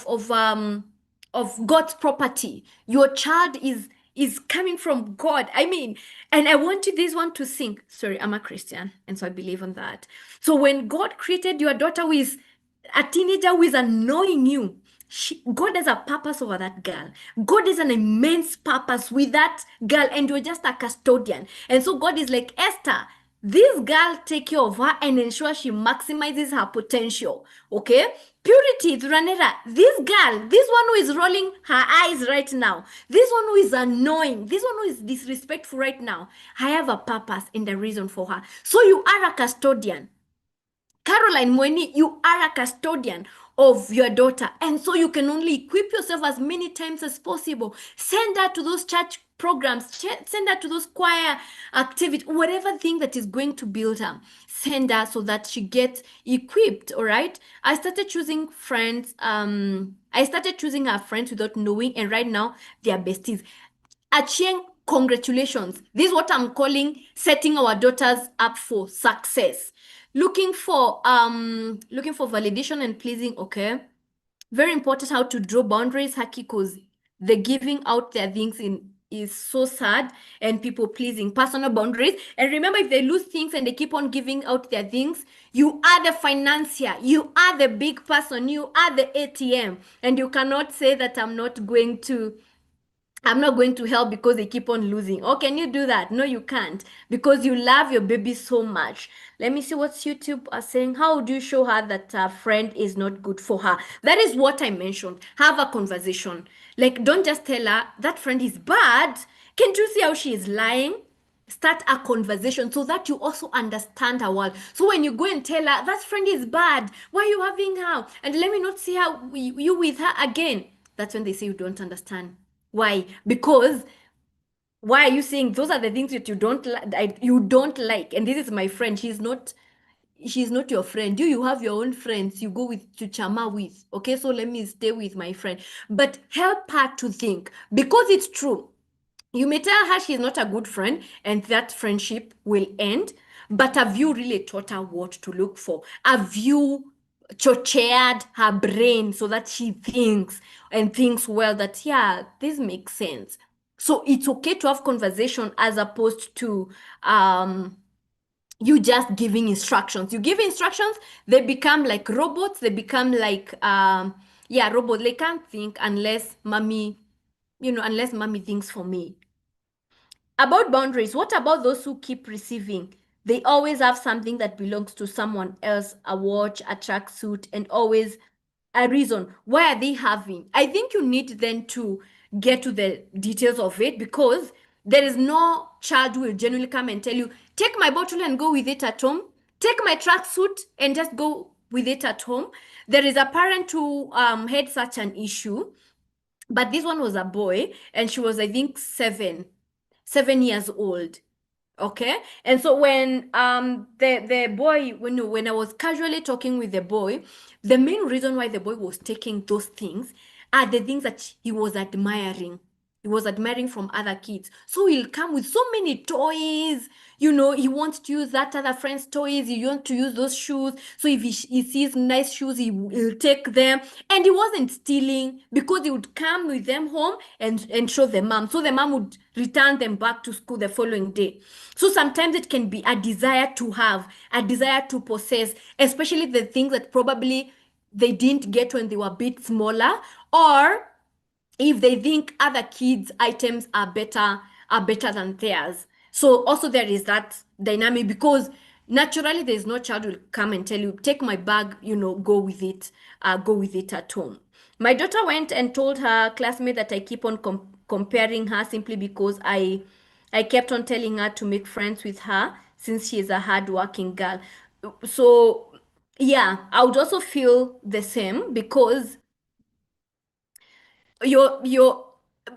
of God's property. Your child is coming from God. I mean, and I want you this one to think. Sorry, I'm a Christian, and so I believe in that. So when God created your daughter with a teenager who is annoying you, God has a purpose over that girl. God has an immense purpose with that girl, and you're just a custodian. And so God is like, Esther, this girl, take care of her and ensure she maximizes her potential. Okay? Purity, Ranera, this girl, this one who is rolling her eyes right now, this one who is annoying, this one who is disrespectful right now, I have a purpose and a reason for her. So you are a custodian. Caroline Mweni, you are a custodian of your daughter. And so you can only equip yourself as many times as possible. Send her to those church programs, send her to those choir activities, whatever thing that is going to build her. Send her so that she gets equipped, all right? I started choosing friends. I started choosing her friends without knowing, and right now they are besties. Achieng, congratulations. This is what I'm calling setting our daughters up for success. Looking for validation and pleasing, okay? Very important how to draw boundaries, Haki, because the giving out their things in is so sad, and people pleasing, personal boundaries. And remember, if they lose things and they keep on giving out their things, you are the financier, you are the big person, you are the ATM, and you cannot say that I'm not going to help because they keep on losing. Oh, can you do that? No, you can't, because you love your baby so much. Let me see what YouTube are saying. How do you show her that a friend is not good for her? That is what I mentioned. Have a conversation. Like, don't just tell her that friend is bad. Can't you see how she is lying? Start a conversation so that you also understand her world. So when you go and tell her that friend is bad, why are you having her? And let me not see how you with her again. That's when they say you don't understand. Why? Because why are you saying those are the things that you don't like? And this is my friend. She's not your friend. You have your own friends you go with to chama with. Okay, so let me stay with my friend. But help her to think, because it's true. You may tell her she's not a good friend and that friendship will end, but have you really taught her what to look for? Have you chochered her brain so that she thinks and thinks, well, that, yeah, this makes sense. So it's okay to have conversation as opposed to you just giving instructions. You give instructions, they become like robots, they become like robots. They can't think unless mommy thinks for me. About boundaries, what about those who keep receiving? They always have something that belongs to someone else, a watch, a tracksuit, and always a reason. Why are they having? I think you need then to get to the details of it, because there is no child who will genuinely come and tell you, take my bottle and go with it at home, take my tracksuit and just go with it at home. There is a parent who had such an issue, but this one was a boy, and she was, I think, 7 years old. Okay. And so when the boy, when I was casually talking with the boy, the main reason why the boy was taking those things are the things that he was admiring. He was admiring from other kids. So he'll come with so many toys. He wants to use that other friend's toys. He wants to use those shoes. So if he sees nice shoes, he'll take them. And he wasn't stealing, because he would come with them home and show the mom. So the mom would return them back to school the following day. So sometimes it can be a desire to have, a desire to possess, especially the things that probably they didn't get when they were a bit smaller, or if they think other kids' items are better than theirs. So also there is that dynamic, because naturally there is no child will come and tell you, take my bag, go with it at home. My daughter went and told her classmate that I keep on comparing her simply because I kept on telling her to make friends with her since she is a hardworking girl. So yeah, I would also feel the same, because you're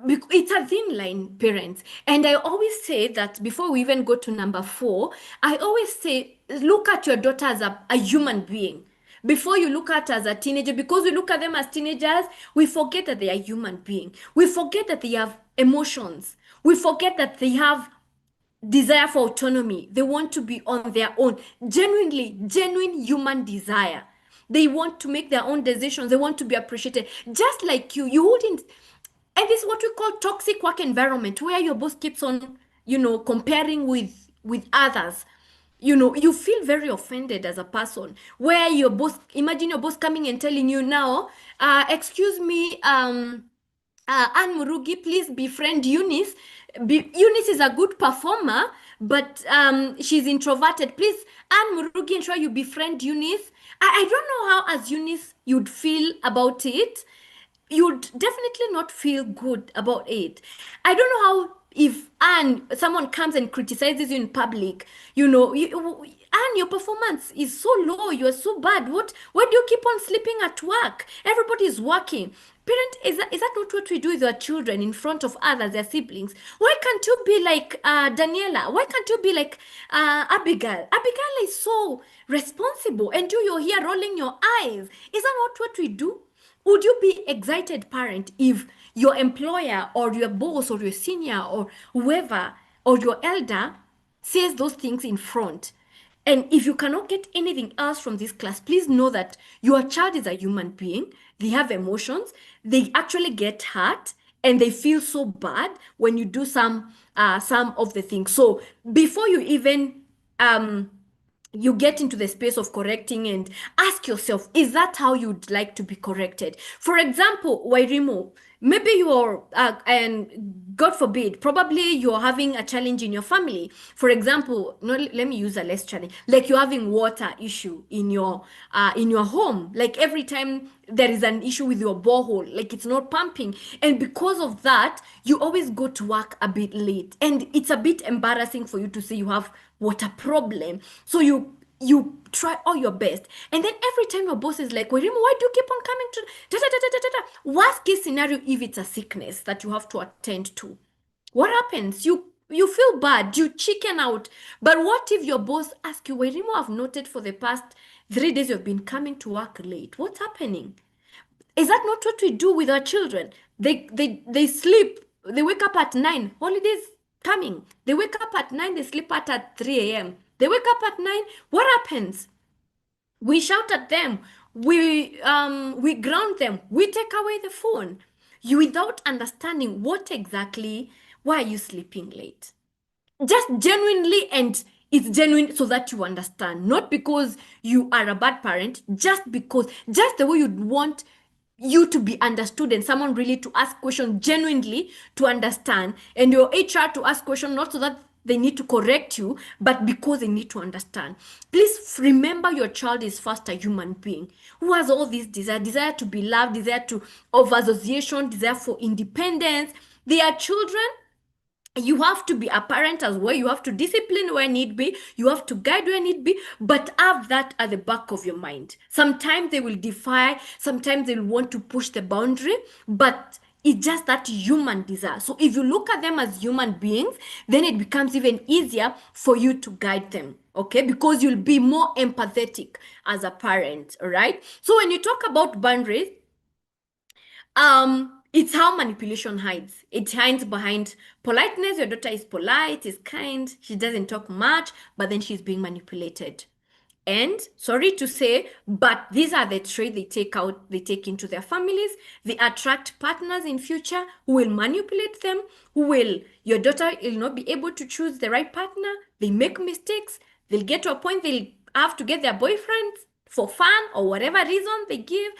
it's a thin line, parents. And I always say that before we even go to number 4, I always say, look at your daughter as a human being. before you look at as a teenager, because we look at them as teenagers, we forget that they are human being. We forget that they have emotions. We forget that they have desire for autonomy. They want to be on their own. Genuinely, genuine human desire. They want to make their own decisions. They want to be appreciated. Just like you wouldn't. And this is what we call toxic work environment, where your boss keeps on, comparing with others. You feel very offended as a person. Where your boss, imagine your boss coming and telling you now, excuse me, Anne Murugi, please befriend Eunice. Eunice is a good performer, but she's introverted. Please, Anne Murugi, ensure you befriend Eunice. I don't know how, as Eunice, you'd feel about it. You'd definitely not feel good about it. I don't know how, if Anne, someone comes and criticizes you in public, Anne, your performance is so low, you're so bad. Why do you keep on sleeping at work? Everybody is working. Parent, is that not what we do with our children in front of others, their siblings? Why can't you be like Daniela? Why can't you be like Abigail? Abigail is so responsible, and you're here rolling your eyes. Is that not what we do? Would you be excited parent if your employer or your boss or your senior or whoever or your elder says those things in front? And if you cannot get anything else from this class, please know that your child is a human being. They have emotions. They actually get hurt and they feel so bad when you do some of the things. So before you even you get into the space of correcting, and ask yourself, is that how you'd like to be corrected? For example, Wairimo, maybe you're and God forbid, probably you're having a challenge in your family. For example, no, let me use a less challenge, like you're having water issue in your home. Like every time there is an issue with your borehole, like it's not pumping, and because of that you always go to work a bit late, and it's a bit embarrassing for you to say you have water problem. So you try all your best, and then every time your boss is like, Wait, why do you keep on coming to da, da, da, da, da, da, da? Worst case scenario, if it's a sickness that you have to attend to, what happens? You feel bad, you chicken out. But what if your boss asks you, Wait, I've noted for the past 3 days you've been coming to work late, what's happening? Is that not what we do with our children? They sleep, they wake up at 9, holidays coming. They wake up at 9, they sleep at 3 a.m. They wake up at 9, what happens? We shout at them, we ground them, we take away the phone. You without understanding what exactly, why are you sleeping late? Just genuinely, and it's genuine so that you understand, not because you are a bad parent, just the way you'd want you to be understood, and someone really to ask questions genuinely to understand, and your HR to ask questions not so that they need to correct you, but because they need to understand. Please remember, your child is first a human being who has all these desire to be loved, desire to of association, desire for independence. They are children. You have to be a parent as well. You have to discipline where need be. You have to guide where need be, but have that at the back of your mind. Sometimes they will defy, sometimes they'll want to push the boundary, but it's just that human desire. So if you look at them as human beings, then it becomes even easier for you to guide them. Okay, because you'll be more empathetic as a parent, all right? So when you talk about boundaries, it's how manipulation hides. It hides behind politeness. Your daughter is polite, is kind, she doesn't talk much, but then she's being manipulated. And sorry to say, but these are the traits they take into their families. They attract partners in future who will manipulate them, your daughter will not be able to choose the right partner. They make mistakes. They'll get to a point they'll have to get their boyfriends for fun or whatever reason they give,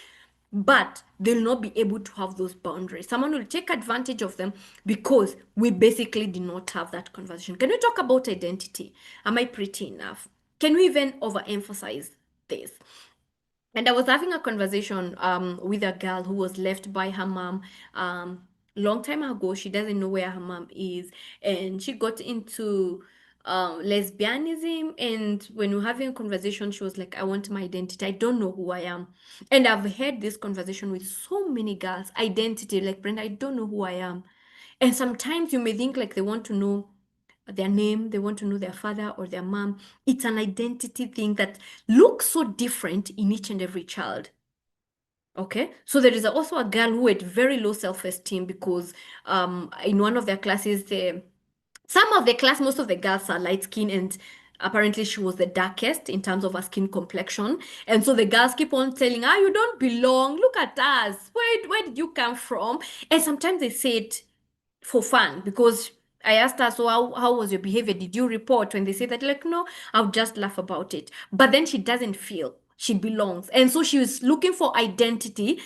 but they'll not be able to have those boundaries. Someone will take advantage of them because we basically did not have that conversation. Can we talk about identity? Am I pretty enough? Can we even overemphasize this? And I was having a conversation with a girl who was left by her mom long time ago. She doesn't know where her mom is, and she got into lesbianism. And when we were having a conversation, she was like, I want my identity. I don't know who I am. And I've had this conversation with so many girls. Identity, like, Brenda, I don't know who I am. And sometimes you may think like they want to know their name, they want to know their father or their mom. It's an identity thing that looks so different in each and every child. Okay, so there is also a girl who had very low self-esteem because in one of their classes, some of the class, most of the girls are light skin, and apparently she was the darkest in terms of her skin complexion. And so the girls keep on telling her, you don't belong. Look at us. Where did you come from? And sometimes they say it for fun because I asked her, so how was your behavior? Did you report? When they say that, like, no, I'll just laugh about it. But then she doesn't feel she belongs. And so she was looking for identity.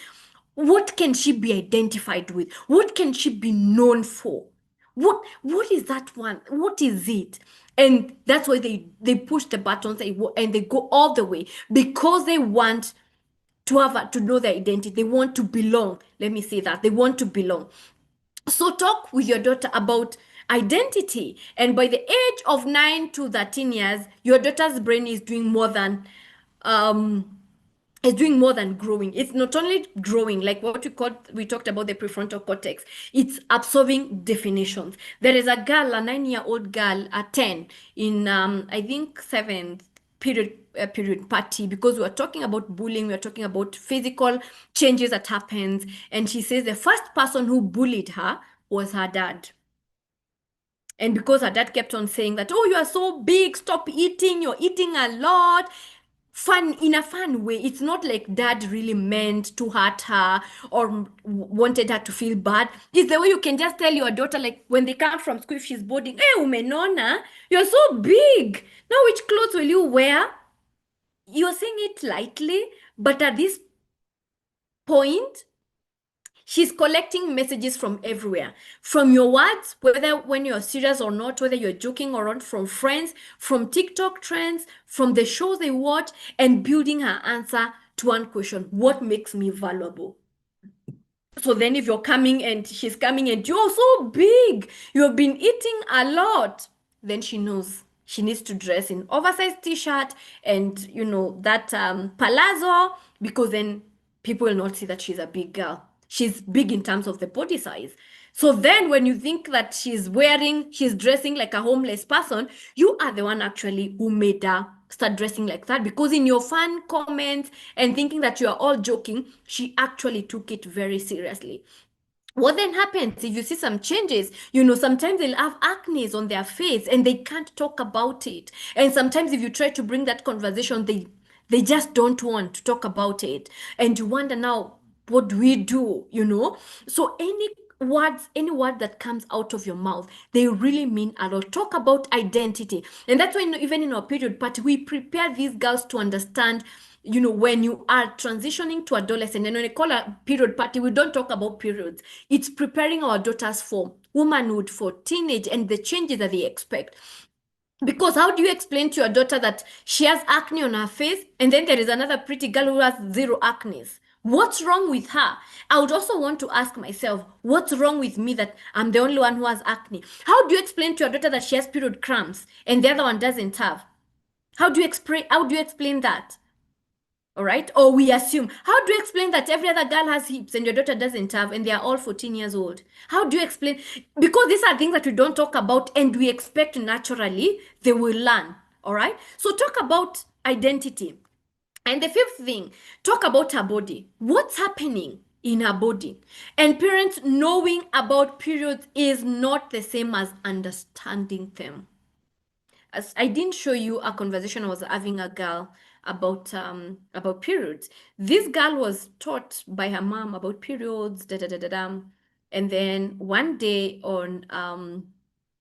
What can she be identified with? What can she be known for? What is that one? What is it? And that's why they push the buttons and they go all the way because they want to to know their identity. They want to belong. Let me say that. They want to belong. So talk with your daughter about identity. And by the age of 9 to 13 years, your daughter's brain um is doing more than growing. It's not only growing, like what we talked about the prefrontal cortex. It's absorbing definitions. There is a girl, a 9-year-old girl, at 10 in I think seventh period party because we are talking about bullying, we are talking about physical changes that happens, and she says the first person who bullied her was her dad. And because her dad kept on saying that, oh, you are so big, stop eating, you're eating a lot. Fun, in a fun way. It's not like dad really meant to hurt her or wanted her to feel bad. It's the way you can just tell your daughter, like when they come from school, if she's boarding, hey, umenona, you're so big. Now, which clothes will you wear? You're saying it lightly, but at this point, she's collecting messages from everywhere, from your words, whether when you're serious or not, whether you're joking or not, from friends, from TikTok trends, from the shows they watch, and building her answer to one question: what makes me valuable? So then if you're coming and she's coming and you're so big, you've been eating a lot, then she knows she needs to dress in oversized t-shirt and that palazzo, because then people will not see that she's a big girl. She's big in terms of the body size. So then when you think that she's dressing like a homeless person, you are the one actually who made her start dressing like that, because in your fun comments and thinking that you are all joking, she actually took it very seriously. What then happens if you see some changes? Sometimes they'll have acne on their face and they can't talk about it. And sometimes if you try to bring that conversation, they just don't want to talk about it. And you wonder now, what do we do? So any word that comes out of your mouth, they really mean a lot. Talk about identity. And that's why even in our period party, we prepare these girls to understand, when you are transitioning to adolescent. And when we call a period party, we don't talk about periods. It's preparing our daughters for womanhood, for teenage, and the changes that they expect. Because how do you explain to your daughter that she has acne on her face and then there is another pretty girl who has zero acne? What's wrong with her? I would also want to ask myself, what's wrong with me that I'm the only one who has acne? How do you explain to your daughter that she has period cramps and the other one doesn't have? How do you explain that? All right? Or we assume. How do you explain that every other girl has hips and your daughter doesn't have, and they are all 14 years old? How do you explain? Because these are things that we don't talk about and we expect naturally they will learn. All right? So talk about identity. And the fifth thing, talk about her body. What's happening in her body? And parents knowing about periods is not the same as understanding them. As I didn't show you a conversation I was having a girl about periods. This girl was taught by her mom about periods, da da da da da. And then one day on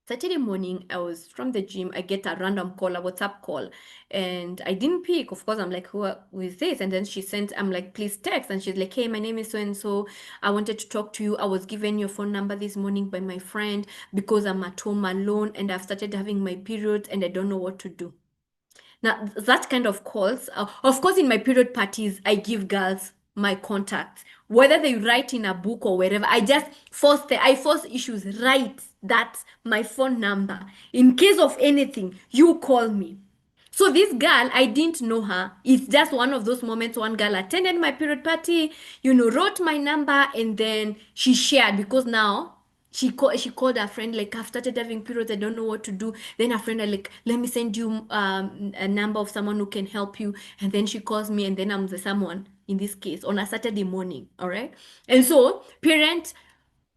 Saturday morning, I was from the gym. I get a random call, a WhatsApp call, and I didn't pick. Of course, I'm like, who is this? And then she sent, I'm like, please text. And she's like, hey, my name is so and so. I wanted to talk to you. I was given your phone number this morning by my friend because I'm at home alone and I've started having my periods and I don't know what to do. Now, that kind of calls, of course, in my period parties, I give girls my contacts, whether they write in a book or wherever. I force issues, write that's my phone number. In case of anything, you call me. So this girl, I didn't know her. It's just one of those moments one girl attended my period party, wrote my number, and then she shared because now She called her friend, like, I've started having periods, I don't know what to do. Then her friend are like, let me send you a number of someone who can help you. And then she calls me, and then I'm the someone in this case on a Saturday morning. All right. And so parent,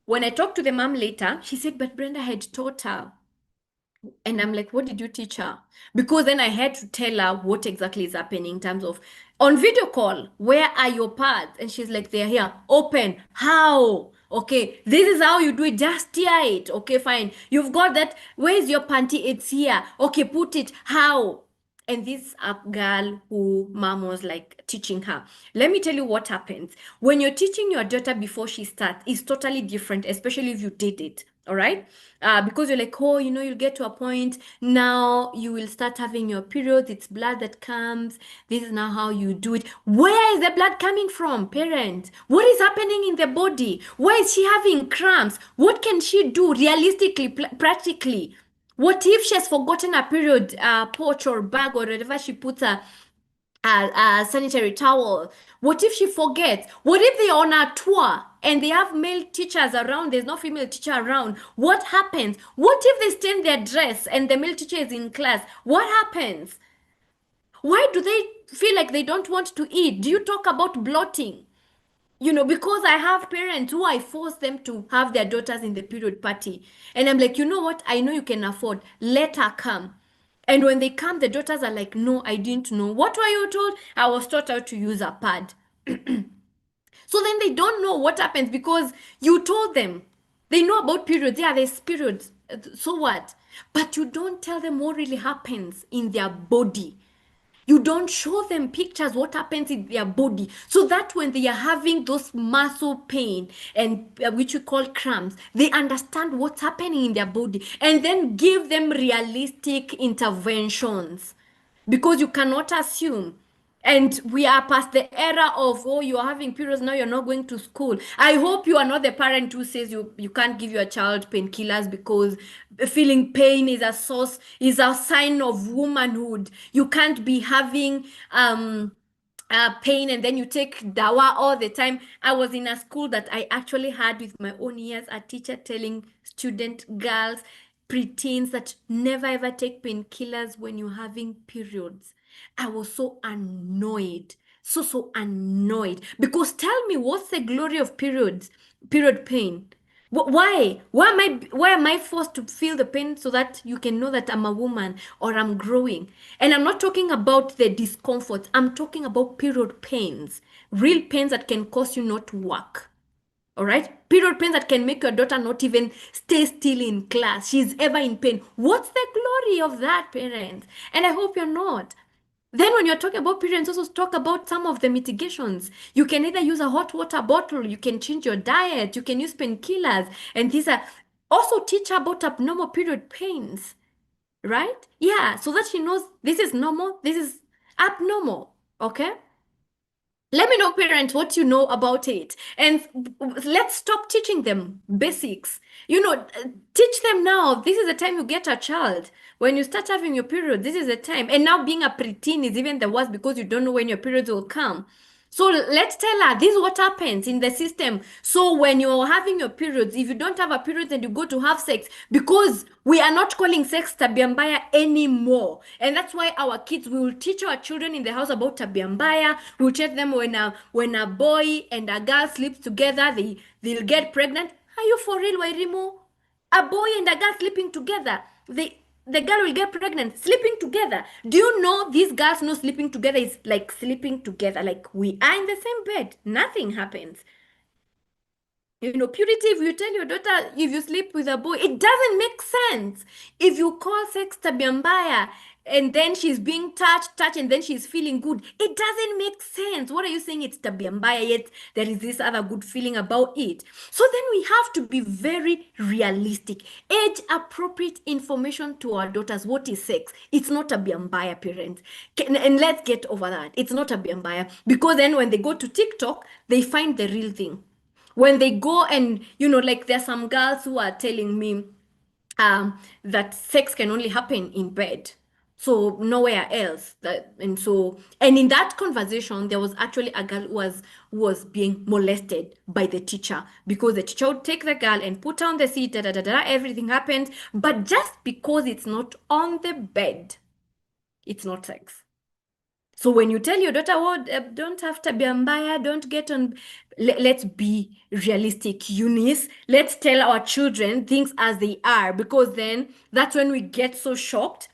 when I talked to the mom later, she said, but Brenda had taught her. And I'm like, what did you teach her? Because then I had to tell her what exactly is happening in terms of on video call, where are your pads? And she's like, they're here. Open. How? Okay, this is how you do it. Just tear it. Okay, fine. You've got that. Where's your panty? It's here. Okay, put it. How? And this girl who mom was like teaching her. Let me tell you what happens. When you're teaching your daughter before she starts, it's totally different, especially if you did it. All right. Because you're like, oh, you'll get to a point now you will start having your periods. It's blood that comes. This is now how you do it. Where is the blood coming from, parent? What is happening in the body? Why is she having cramps? What can she do realistically, practically? What if she has forgotten a period pouch or bag or whatever she puts a sanitary towel? What if she forgets? What if they're on a tour and they have male teachers around? There's no female teacher around. What happens? What if they stain their dress and the male teacher is in class? What happens? Why do they feel like they don't want to eat? Do you talk about bloating? Because I have parents who I force them to have their daughters in the period party. And I'm like, you know what? I know you can afford. Let her come. And when they come, the daughters are like, no, I didn't know. What were you told? I was taught how to use a pad. So then they don't know what happens because you told them. They know about periods. Yeah, there's periods. So what? But you don't tell them what really happens in their body. You don't show them pictures what happens in their body, so that when they are having those muscle pain and which we call cramps, they understand what's happening in their body, and then give them realistic interventions, because you cannot assume. And we are past the era of, oh, you're having periods, now you're not going to school. I hope you are not the parent who says you can't give your child painkillers because feeling pain is a source, is a sign of womanhood. You can't be having pain and then you take dawa all the time. I was in a school that I actually had with my own ears a teacher telling student girls, preteens, that never ever take painkillers when you're having periods. I was so annoyed, so annoyed, because tell me, what's the glory of period pain? Why? Why am I forced to feel the pain so that you can know that I'm a woman or I'm growing? And I'm not talking about the discomfort. I'm talking about period pains, real pains that can cause you not to work. All right? Period pains that can make your daughter not even stay still in class. She's ever in pain. What's the glory of that, parents? And I hope you're not. Then, when you're talking about periods, also talk about some of the mitigations. You can either use a hot water bottle, you can change your diet, you can use painkillers, and these are also teach her about abnormal period pains, right? Yeah, so that she knows this is normal, this is abnormal, okay? Let me know, parents, what you know about it. And let's stop teaching them basics. Teach them now. This is the time you get a child. When you start having your period, this is the time. And now being a preteen is even the worst because you don't know when your periods will come. So let's tell her this is what happens in the system. So when you're having your periods, if you don't have a period and you go to have sex, because we are not calling sex tabiambaya anymore. And that's why our kids, we will teach our children in the house about tabiambaya. We'll teach them when a boy and a girl sleeps together, they'll get pregnant. Are you for real, Wairimo? A boy and a girl sleeping together. The girl will get pregnant sleeping together. Do you know these girls know sleeping together is like sleeping together? Like we are in the same bed. Nothing happens. Purity, if you tell your daughter if you sleep with a boy, it doesn't make sense. If you call sex tabiambaya and then she's being touched, and then she's feeling good, it doesn't make sense. What are you saying? It's tabiambaya, yet there is this other good feeling about it. So then we have to be very realistic. Age appropriate information to our daughters. What is sex? It's not tabiambaya, parents. And let's get over that. It's not tabiambaya, because then when they go to TikTok, they find the real thing. When they go and like there's some girls who are telling me that sex can only happen in bed. So nowhere else. And in that conversation, there was actually a girl who was being molested by the teacher because the teacher would take the girl and put her on the seat, da da da da, everything happened. But just because it's not on the bed, it's not sex. So when you tell your daughter, oh, don't have to be mbaya, don't get on, let's be realistic, Eunice. Let's tell our children things as they are, because then that's when we get so shocked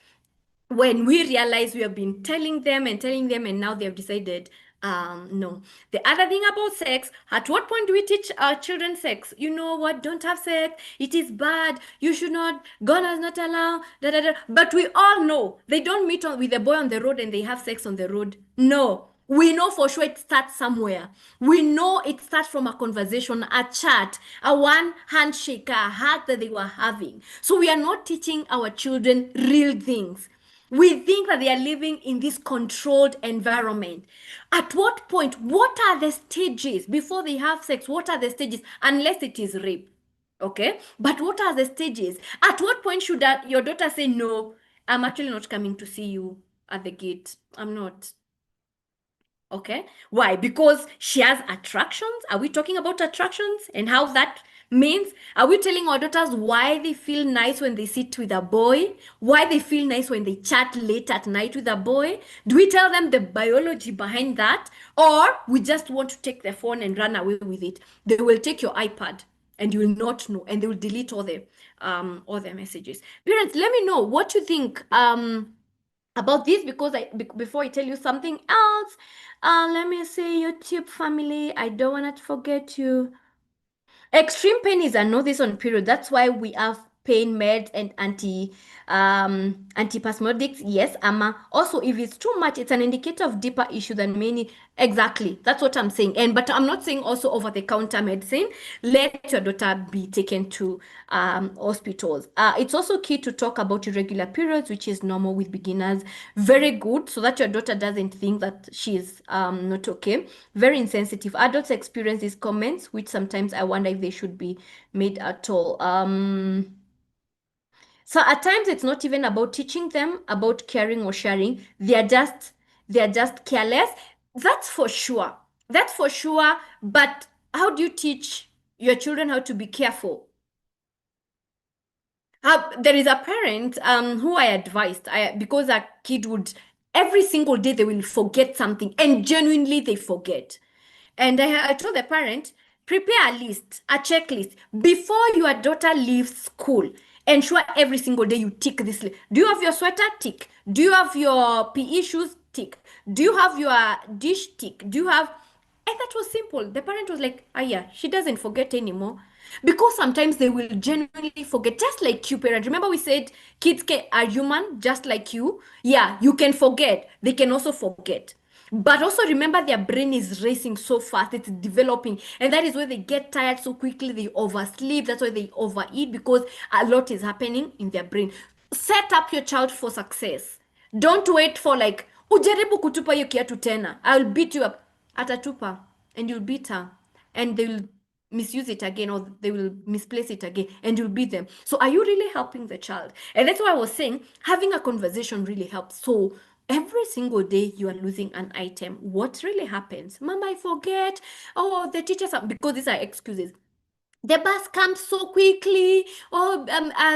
when we realize we have been telling them, and now they have decided, no. The other thing about sex, at what point do we teach our children sex? You know what? Don't have sex. It is bad. You should not. God has not allowed. Da, da, da. But we all know they don't meet with a boy on the road and they have sex on the road. No. We know for sure it starts somewhere. We know it starts from a conversation, a chat, a one handshake, a hug that they were having. So we are not teaching our children real things. We think that they are living in this controlled environment. At what point, what are the stages before they have sex? What are the stages? Unless it is rape. Okay? But what are the stages? At what point should your daughter say, no, I'm actually not coming to see you at the gate? I'm not. Okay. Why? Because she has attractions. Are we talking about attractions and how that means? Are we telling our daughters why they feel nice when they sit with a boy? Why they feel nice when they chat late at night with a boy? Do we tell them the biology behind that? Or we just want to take their phone and run away with it? They will take your iPad and you will not know, and they will delete all the messages. Parents, let me know what you think. About this, because before I tell you something else, let me say, YouTube family, I don't want to forget you. Extreme pain is a notice on period. That's why we have pain meds and antispasmodics. Yes, Ama. Also, if it's too much, it's an indicator of deeper issue than many. Exactly. That's what I'm saying. And but I'm not saying also over-the-counter medicine. Let your daughter be taken to hospitals. It's also key to talk about irregular periods, which is normal with beginners. Very good, so that your daughter doesn't think that she's not okay. Very insensitive. Adults experience these comments, which sometimes I wonder if they should be made at all. So at times it's not even about teaching them about caring or sharing. They are just careless. That's for sure. That's for sure. But how do you teach your children how to be careful? There is a parent who I advised because a kid would every single day they will forget something and genuinely they forget. And I told the parent, prepare a list, a checklist before your daughter leaves school. Ensure every single day you tick this list. Do you have your sweater? Tick. Do you have your PE shoes? Tick. Do you have your dish? Tick. Do you have and that was simple. The parent was like, ah, yeah, she doesn't forget anymore. Because sometimes they will genuinely forget, just like you, parent. Remember, we said are human, just like you. Yeah, you can forget. They can also forget. But also remember, their brain is racing so fast, it's developing. And that is why they get tired so quickly, they oversleep. That's why they overeat because a lot is happening in their brain. Set up your child for success. Don't wait for like, ujaribu kutupa hiyo kiatu tena. I'll beat you up. Atatupa. And you'll beat her. And they'll misuse it again or they will misplace it again and you'll beat them. So are you really helping the child? And that's why I was saying having a conversation really helps. So every single day you are losing an item. What really happens? Mama, I forget. Oh, the teachers are, because these are excuses. The bus comes so quickly. Oh,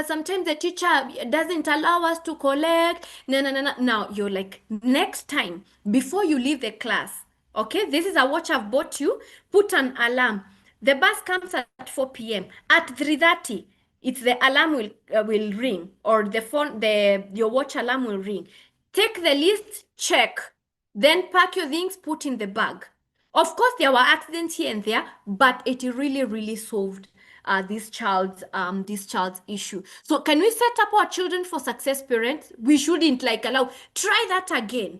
sometimes the teacher doesn't allow us to collect. No, no, no, no. Now you're like, next time before you leave the class, okay, this is a watch I've bought you. Put an alarm. The bus comes at 4 p.m. At 3:30, it's the alarm will ring, or the phone, your watch alarm will ring. Take the list, check. Then pack your things, put in the bag. Of course, there were accidents here and there, but it really, really solved this child's issue. So, can we set up our children for success, parents? We shouldn't like allow. Try that again.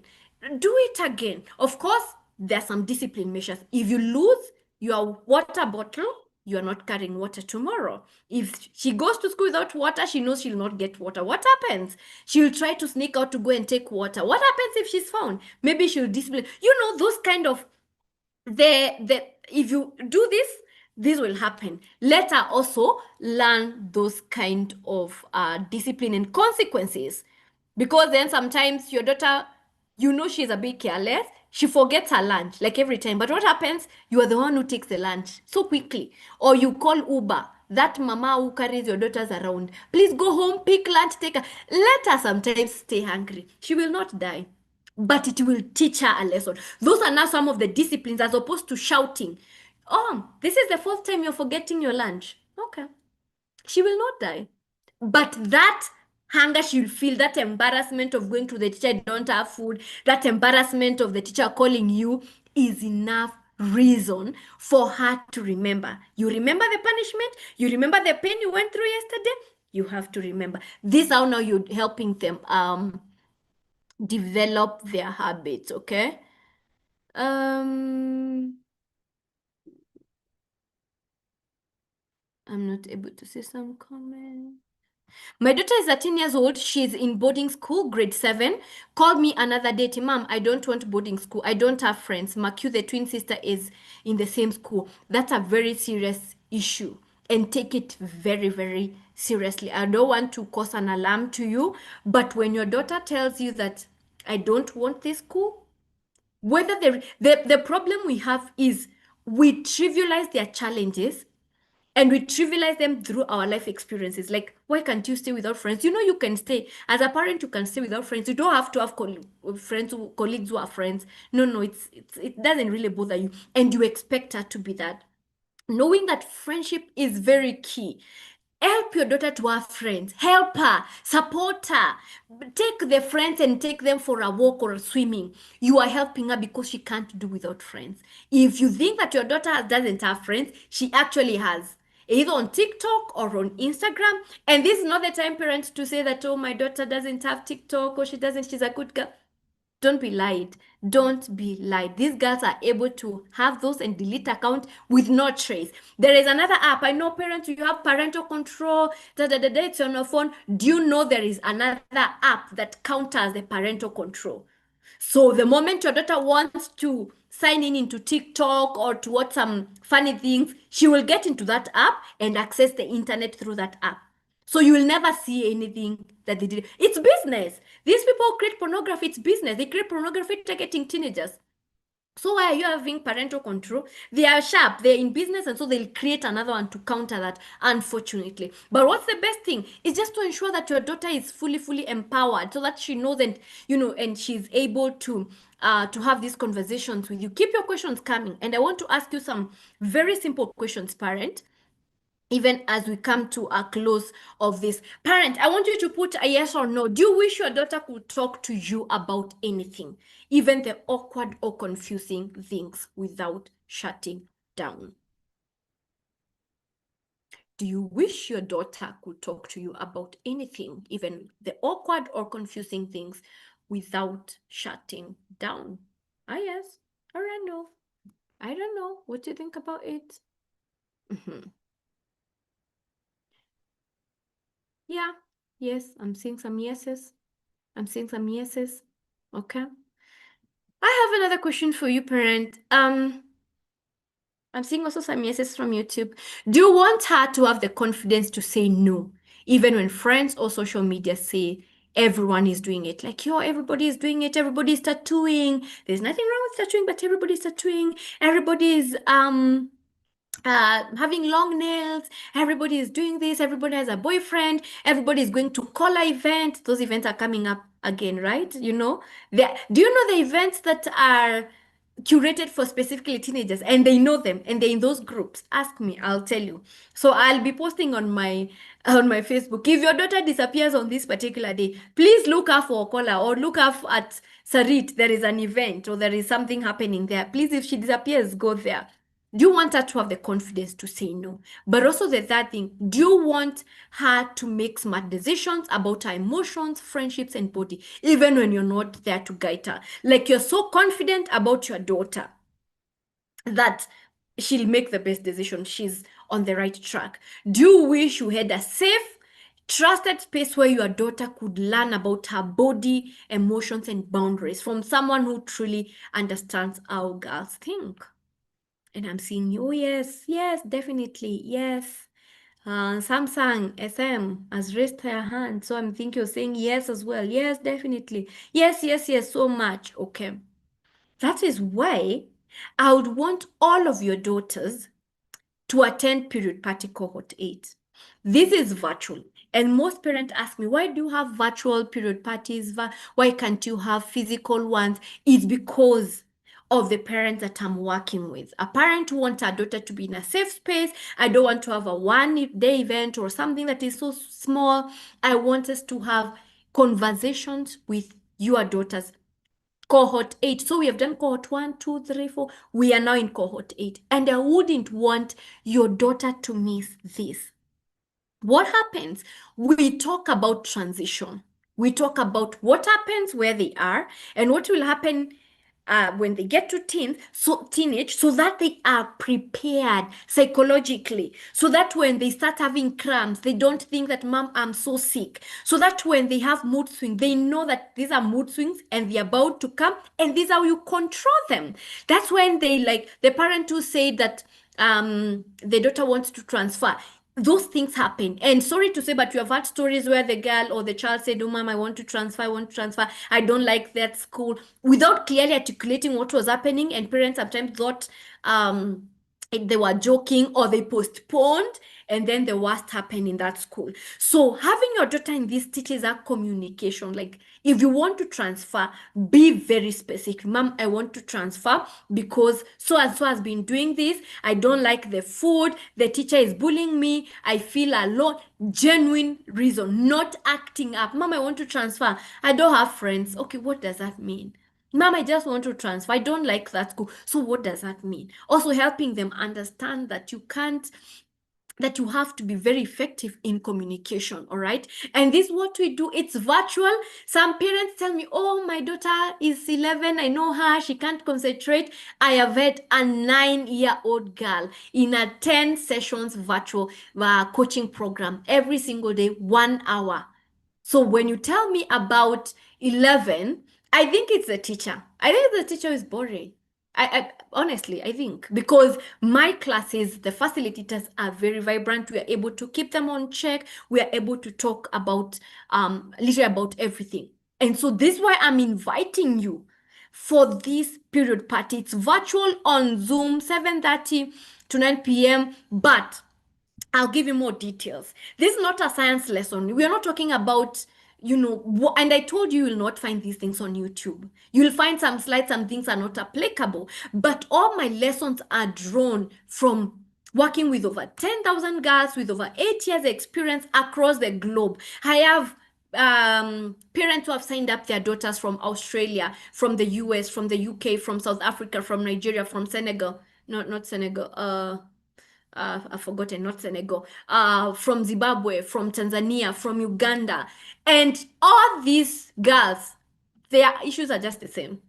Do it again. Of course, there are some discipline measures. If you lose your water bottle, you are not carrying water tomorrow. If she goes to school without water, she knows she'll not get water. What happens? She'll try to sneak out to go and take water. What happens if she's found? Maybe she'll discipline. Those kind of the if you do this will happen. Let her also learn those kind of discipline and consequences. Because then sometimes your daughter, she's a bit careless. She forgets her lunch like every time. But what happens? You are the one who takes the lunch so quickly. Or you call Uber, that mama who carries your daughters around. Please go home, pick lunch, take her. Let her sometimes stay hungry. She will not die. But it will teach her a lesson. Those are now some of the disciplines as opposed to shouting. Oh, this is the fourth time you're forgetting your lunch. Okay. She will not die. But that hunger she'll feel, that embarrassment of going to the teacher, don't have food, that embarrassment of the teacher calling you is enough reason for her to remember. You remember the punishment? You remember the pain you went through yesterday? You have to remember. This how now you're helping them develop their habits, okay? Um I'm not able to see some comments. My daughter is 13 years old. She's in boarding school, grade 7. Called me another day. Mom, I don't want boarding school. I don't have friends. Macu, the twin sister, is in the same school. That's a very serious issue. And take it very, very seriously. I don't want to cause an alarm to you. But when your daughter tells you that I don't want this school, whether the problem we have is we trivialize their challenges and we trivialize them through our life experiences. Like, why can't you stay without friends? You can stay. As a parent, you can stay without friends. You don't have to have colleagues who are friends. No, no, it doesn't really bother you. And you expect her to be that. Knowing that friendship is very key. Help your daughter to have friends. Help her, support her. Take the friends and take them for a walk or a swimming. You are helping her because she can't do without friends. If you think that your daughter doesn't have friends, she actually has. Either on TikTok or on Instagram. And this is not the time, parents, to say that, oh, my daughter doesn't have TikTok or she's a good girl. Don't be lied. Don't be lied. These girls are able to have those and delete account with no trace. There is another app. I know parents, you have parental control. It's on your phone. Do you know there is another app that counters the parental control? So the moment your daughter wants to sign in into TikTok or to watch some funny things, she will get into that app and access the internet through that app. So you will never see anything that they did. It's business. These people create pornography. It's business. They create pornography targeting teenagers. So why are you having parental control? They are sharp, they're in business, and so they'll create another one to counter that, unfortunately. But what's the best thing is just to ensure that your daughter is fully empowered so that she knows and and she's able to have these conversations with you. Keep your questions coming. And I want to ask you some very simple questions, parent, even as we come to a close of this. Parent, I want you to put a yes or no. Do you wish your daughter could talk to you about anything, even the awkward or confusing things, without shutting down? Do you wish your daughter could talk to you about anything, even the awkward or confusing things, without shutting down? Ah, yes. Or I know. I don't know. What do you think about it? Mhm. Yeah. Yes, I'm seeing some yeses. I'm seeing some yeses. Okay. I have another question for you, parent. I'm seeing also some yeses from YouTube. Do you want her to have the confidence to say no, even when friends or social media say everyone is doing it? Like, yo, everybody is doing it. Everybody's tattooing. There's nothing wrong with tattooing, but everybody's tattooing. Everybody's having long nails. Everybody is doing this. Everybody has a boyfriend. Everybody is going to Cola event. Those events are coming up again, right? Do you know the events that are curated for specifically teenagers and they know them and they're in those groups? Ask me, I'll tell you. So I'll be posting on my Facebook. If your daughter disappears on this particular day, please look out for Cola or look out at Sarit. There is an event or there is something happening there. Please, if she disappears, go there. Do you want her to have the confidence to say no? But also the third thing, do you want her to make smart decisions about her emotions, friendships, and body, even when you're not there to guide her? Like you're so confident about your daughter that she'll make the best decision. She's on the right track. Do you wish you had a safe, trusted space where your daughter could learn about her body, emotions, and boundaries from someone who truly understands how girls think? And I'm seeing you. Oh, yes, yes, definitely. Yes. Samsung SM has raised her hand, so I'm thinking you're saying yes as well. Yes, definitely. Yes, yes, yes, so much. Okay. That is why I would want all of your daughters to attend period party cohort 8. This is virtual. And most parents ask me, why do you have virtual period parties? Why can't you have physical ones? It's because of the parents that I'm working with. A parent wants a daughter to be in a safe space. I don't want to have a one-day event or something that is so small. I want us to have conversations with your daughters. Cohort 8. So we have done cohort 1, 2, 3, 4. We are now in cohort 8. And I wouldn't want your daughter to miss this. What happens? We talk about transition. We talk about what happens where they are and what will happen when they get to teenage, so that they are prepared psychologically, so that when they start having cramps, they don't think that, Mom, I'm so sick. So that when they have mood swings, they know that these are mood swings and they're about to come, and this is how you control them. That's when they, like the parent who said that the daughter wants to transfer. Those things happen. And sorry to say, but you have had stories where the girl or the child said, Oh, Mom, I want to transfer, I want to transfer. I don't like that school, without clearly articulating what was happening. And parents sometimes thought they were joking, or they postponed, and then the worst happened in that school. So having your daughter in this teaches her communication. Like, if you want to transfer, be very specific. Mom, I want to transfer because so and so has been doing this. I don't like the food. The teacher is bullying me. I feel alone. Genuine reason, not acting up. Mom, I want to transfer. I don't have friends. Okay, what does that mean? Mom, I just want to transfer. I don't like that school. So what does that mean? Also helping them understand that that you have to be very effective in communication, all right? And this is what we do. It's virtual. Some parents tell me, oh, my daughter is 11. I know her. She can't concentrate. I have had a 9-year-old girl in a 10 sessions virtual coaching program every single day, 1 hour. So when you tell me about 11, I think it's the teacher. I think the teacher is boring. I honestly, I think because my classes, the facilitators are very vibrant. We are able to keep them on check. We are able to talk about literally about everything. And so this is why I'm inviting you for this period party. It's virtual on Zoom, 7:30 to 9 p.m. But I'll give you more details. This is not a science lesson. We are not talking about, and I told you will not find these things on YouTube. You'll find some slides, some things are not applicable. But all my lessons are drawn from working with over 10,000 girls with over 8 years experience across the globe. I have parents who have signed up their daughters from Australia, from the US, from the UK, from South Africa, from Nigeria, from Senegal. Not Senegal. I've forgotten, not Senegal, from Zimbabwe, from Tanzania, from Uganda. And all these girls, their issues are just the same.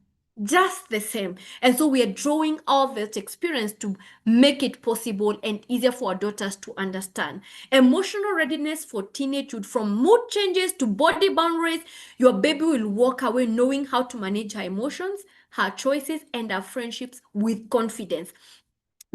Just the same. And so we are drawing all that experience to make it possible and easier for our daughters to understand. Emotional readiness for teenagehood, from mood changes to body boundaries. Your baby will walk away knowing how to manage her emotions, her choices, and her friendships with confidence,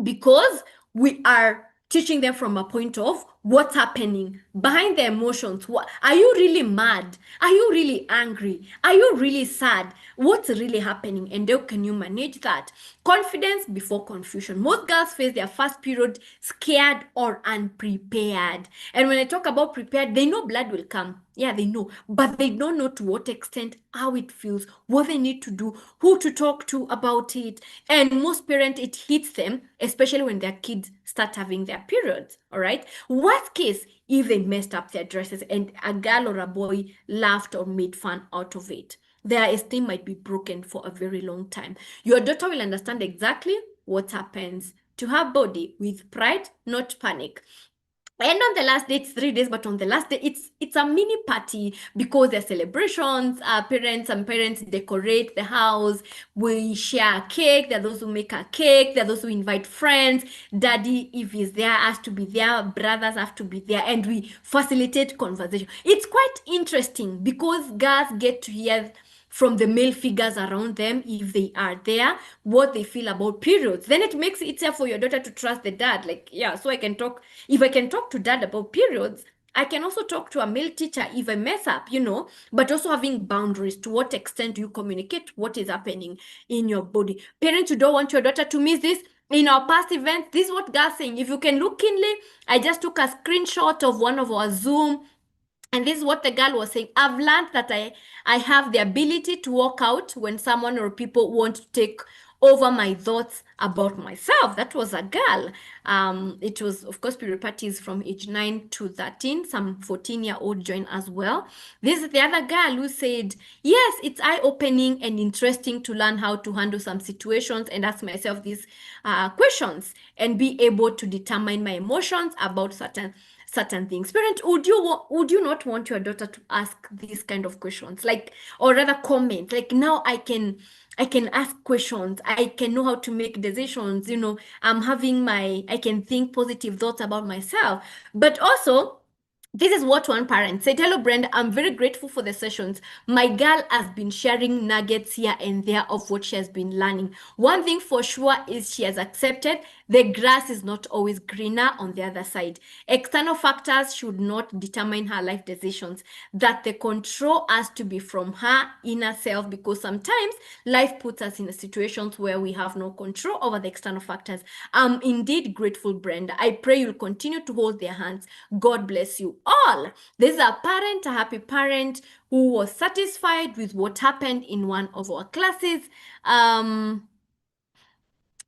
because we are teaching them from a point of what's happening behind the emotions. What are you really mad? Are you really angry? Are you really sad? What's really happening, and how can you manage that? Confidence before confusion. Most girls face their first period scared or unprepared. And when I talk about prepared, they know blood will come. Yeah, they know, but they don't know to what extent, how it feels, what they need to do, who to talk to about it. And most parents, it hits them, especially when their kids start having their periods. All right. Worst case, if they messed up their dresses and a girl or a boy laughed or made fun out of it, their esteem might be broken for a very long time. Your daughter will understand exactly what happens to her body with pride, not panic. And on the last day, it's 3 days, but on the last day, it's a mini party because there's celebrations. Some parents decorate the house. We share a cake. There are those who make a cake. There are those who invite friends. Daddy, if he's there, has to be there. Brothers have to be there, and we facilitate conversation. It's quite interesting because girls get to hear from the male figures around them, if they are there, what they feel about periods. Then it makes it easier for your daughter to trust the dad. Like, yeah, so I can talk, if I can talk to dad about periods, I can also talk to a male teacher if I mess up, but also having boundaries. To what extent do you communicate what is happening in your body? Parents, you don't want your daughter to miss this. In our past events, this is what God's saying. If you can look keenly, I just took a screenshot of one of our Zoom, and this is what the girl was saying. I've learned that I have the ability to walk out when someone or people want to take over my thoughts about myself. That was a girl. It was, of course, period parties from age 9 to 13. Some 14-year-old joined as well. This is the other girl who said, yes, it's eye-opening and interesting to learn how to handle some situations and ask myself these questions and be able to determine my emotions about certain things. Parent, would you not want your daughter to ask these kind of questions, like, or rather comment, like, now I can ask questions, I can know how to make decisions, I can think positive thoughts about myself. But also, this is what one parent said. Hello, Brenda. I'm very grateful for the sessions. My girl has been sharing nuggets here and there of what she has been learning. One thing for sure is she has accepted the grass is not always greener on the other side. External factors should not determine her life decisions, that the control has to be from her inner self, because sometimes life puts us in situations where we have no control over the external factors. I'm indeed grateful, Brenda. I pray you'll continue to hold their hands. God bless you all. This is a parent, a happy parent who was satisfied with what happened in one of our classes.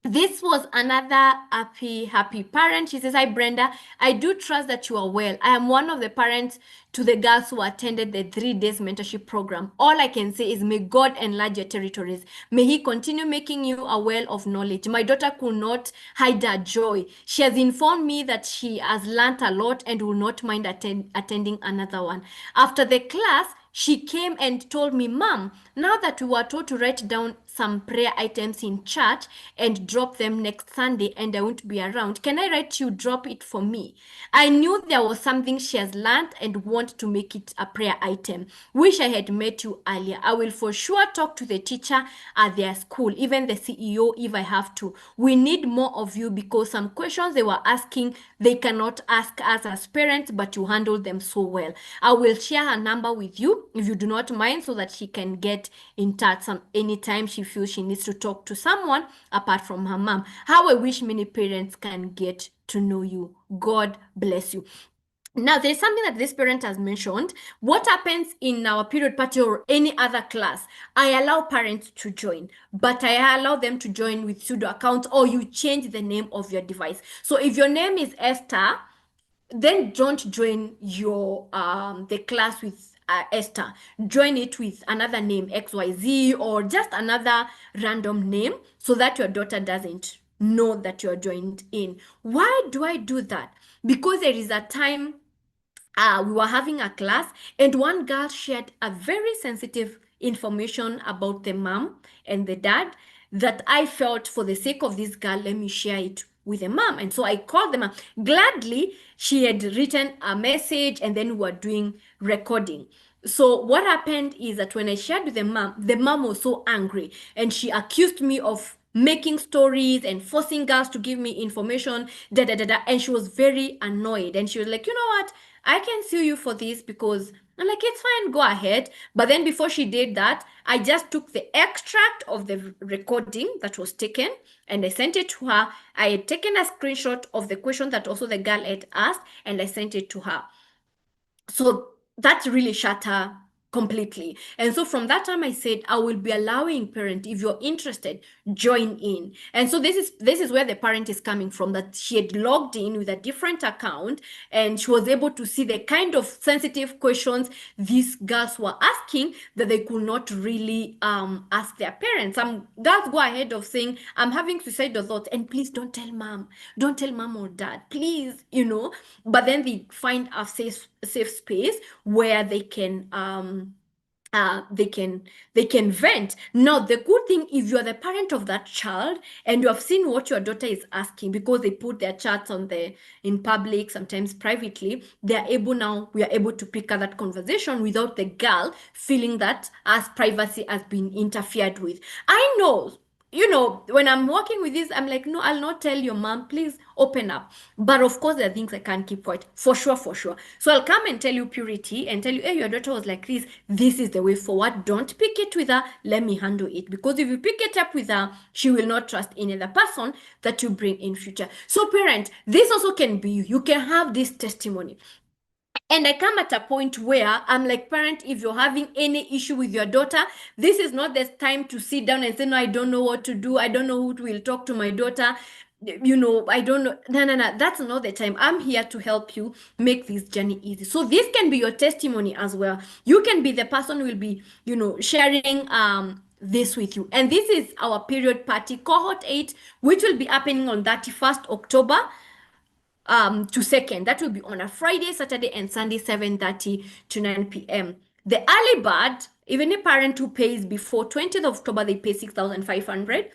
This was another happy parent. She says, hi, Brenda. I do trust that you are well. I am one of the parents to the girls who attended the 3 days mentorship program. All I can say is, may God enlarge your territories. May He continue making you a well of knowledge. My daughter could not hide her joy. She has informed me that she has learnt a lot and will not mind attending another one. After the class, she came and told me, Mom, now that we were told to write down some prayer items in church and drop them next Sunday and I won't be around, can I write you drop it for me? I knew there was something she has learned and want to make it a prayer item. Wish I had met you earlier. I will for sure talk to the teacher at their school, even the CEO if I have to. We need more of you because some questions they were asking, they cannot ask us as parents, but you handle them so well. I will share her number with you if you do not mind, so that she can get in touch anytime she feels she needs to talk to someone apart from her mom. How I wish many parents can get to know you. God bless you. Now, there's something that this parent has mentioned. What happens in our period party or any other class? I allow parents to join, but I allow them to join with pseudo accounts, or you change the name of your device. So if your name is Esther, then don't join your the class with Esther. Join it with another name, XYZ, or just another random name, so that your daughter doesn't know that you're joined in. Why do I do that? Because there is a time we were having a class and one girl shared a very sensitive information about the mom and the dad, that I felt, for the sake of this girl, let me share it with the mom. And so I called the mom. Gladly, she had written a message and then we were doing recording. So what happened is that when I shared with the mom was so angry and she accused me of making stories and forcing girls to give me information, and she was very annoyed. And she was like, you know what? I can sue you for this, because I'm like, it's fine, go ahead. But then before she did that, I just took the extract of the recording that was taken and I sent it to her. I had taken a screenshot of the question that also the girl had asked and I sent it to her. So that really shut her completely. And so from that time I said, I will be allowing parent, if you're interested, join in. And so this is where the parent is coming from, that she had logged in with a different account and she was able to see the kind of sensitive questions these girls were asking that they could not really ask their parents. Some girls go ahead of saying, I'm having suicidal thoughts, and please don't tell mom or dad, please, but then they find a safe space where they can they can vent. Now, the good thing, if you are the parent of that child and you have seen what your daughter is asking, because they put their chats on the in public, sometimes privately, we are able to pick up that conversation without the girl feeling that as privacy has been interfered with. I know, when I'm working with this, I'm like, no, I'll not tell your mom, please open up. But of course, there are things I can't keep quiet, for sure, for sure. So I'll come and tell you purity and tell you, hey, your daughter was like this. This is the way forward. Don't pick it with her. Let me handle it. Because if you pick it up with her, she will not trust any other person that you bring in future. So parent, this also can be you. You can have this testimony. And I come at a point where I'm like, parent, if you're having any issue with your daughter, this is not the time to sit down and say, no, I don't know what to do. I don't know who will talk to my daughter. I don't know. No, no, no. That's not the time. I'm here to help you make this journey easy. So this can be your testimony as well. You can be the person who will be, sharing this with you. And this is our period party cohort 8, which will be happening on 31st October to 2nd. That will be on a Friday, Saturday, and Sunday, 7:30 to 9 p.m. The early bird, even a parent who pays before 20th of October, they pay 6,500.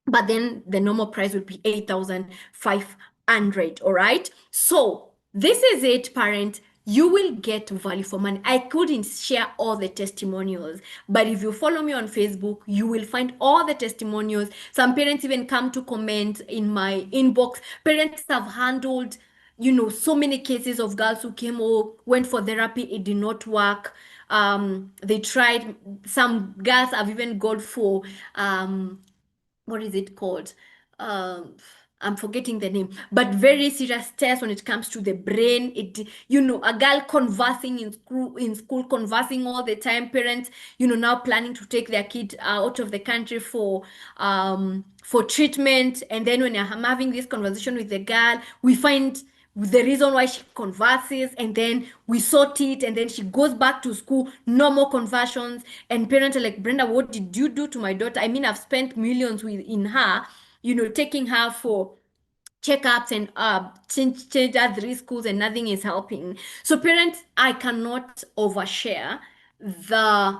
But then the normal price would be 8,500. All right. So this is it, parent. You will get value for money. I couldn't share all the testimonials, but if you follow me on Facebook, you will find all the testimonials. Some parents even come to comment in my inbox. Parents have handled, so many cases of girls who came or went for therapy. It did not work. They tried. Some girls have even gone for what is it called? Um, I'm forgetting the name, but very serious tests when it comes to the brain. A girl conversing in school, conversing all the time. Parents, now planning to take their kid out of the country for treatment. And then when I'm having this conversation with the girl, we find the reason why she converses, and then we sort it, and then she goes back to school, no more conversions. And parents are like, Brenda, what did you do to my daughter? I mean, I've spent millions in her, taking her for checkups and change her 3 schools, and nothing is helping. So parents, I cannot overshare the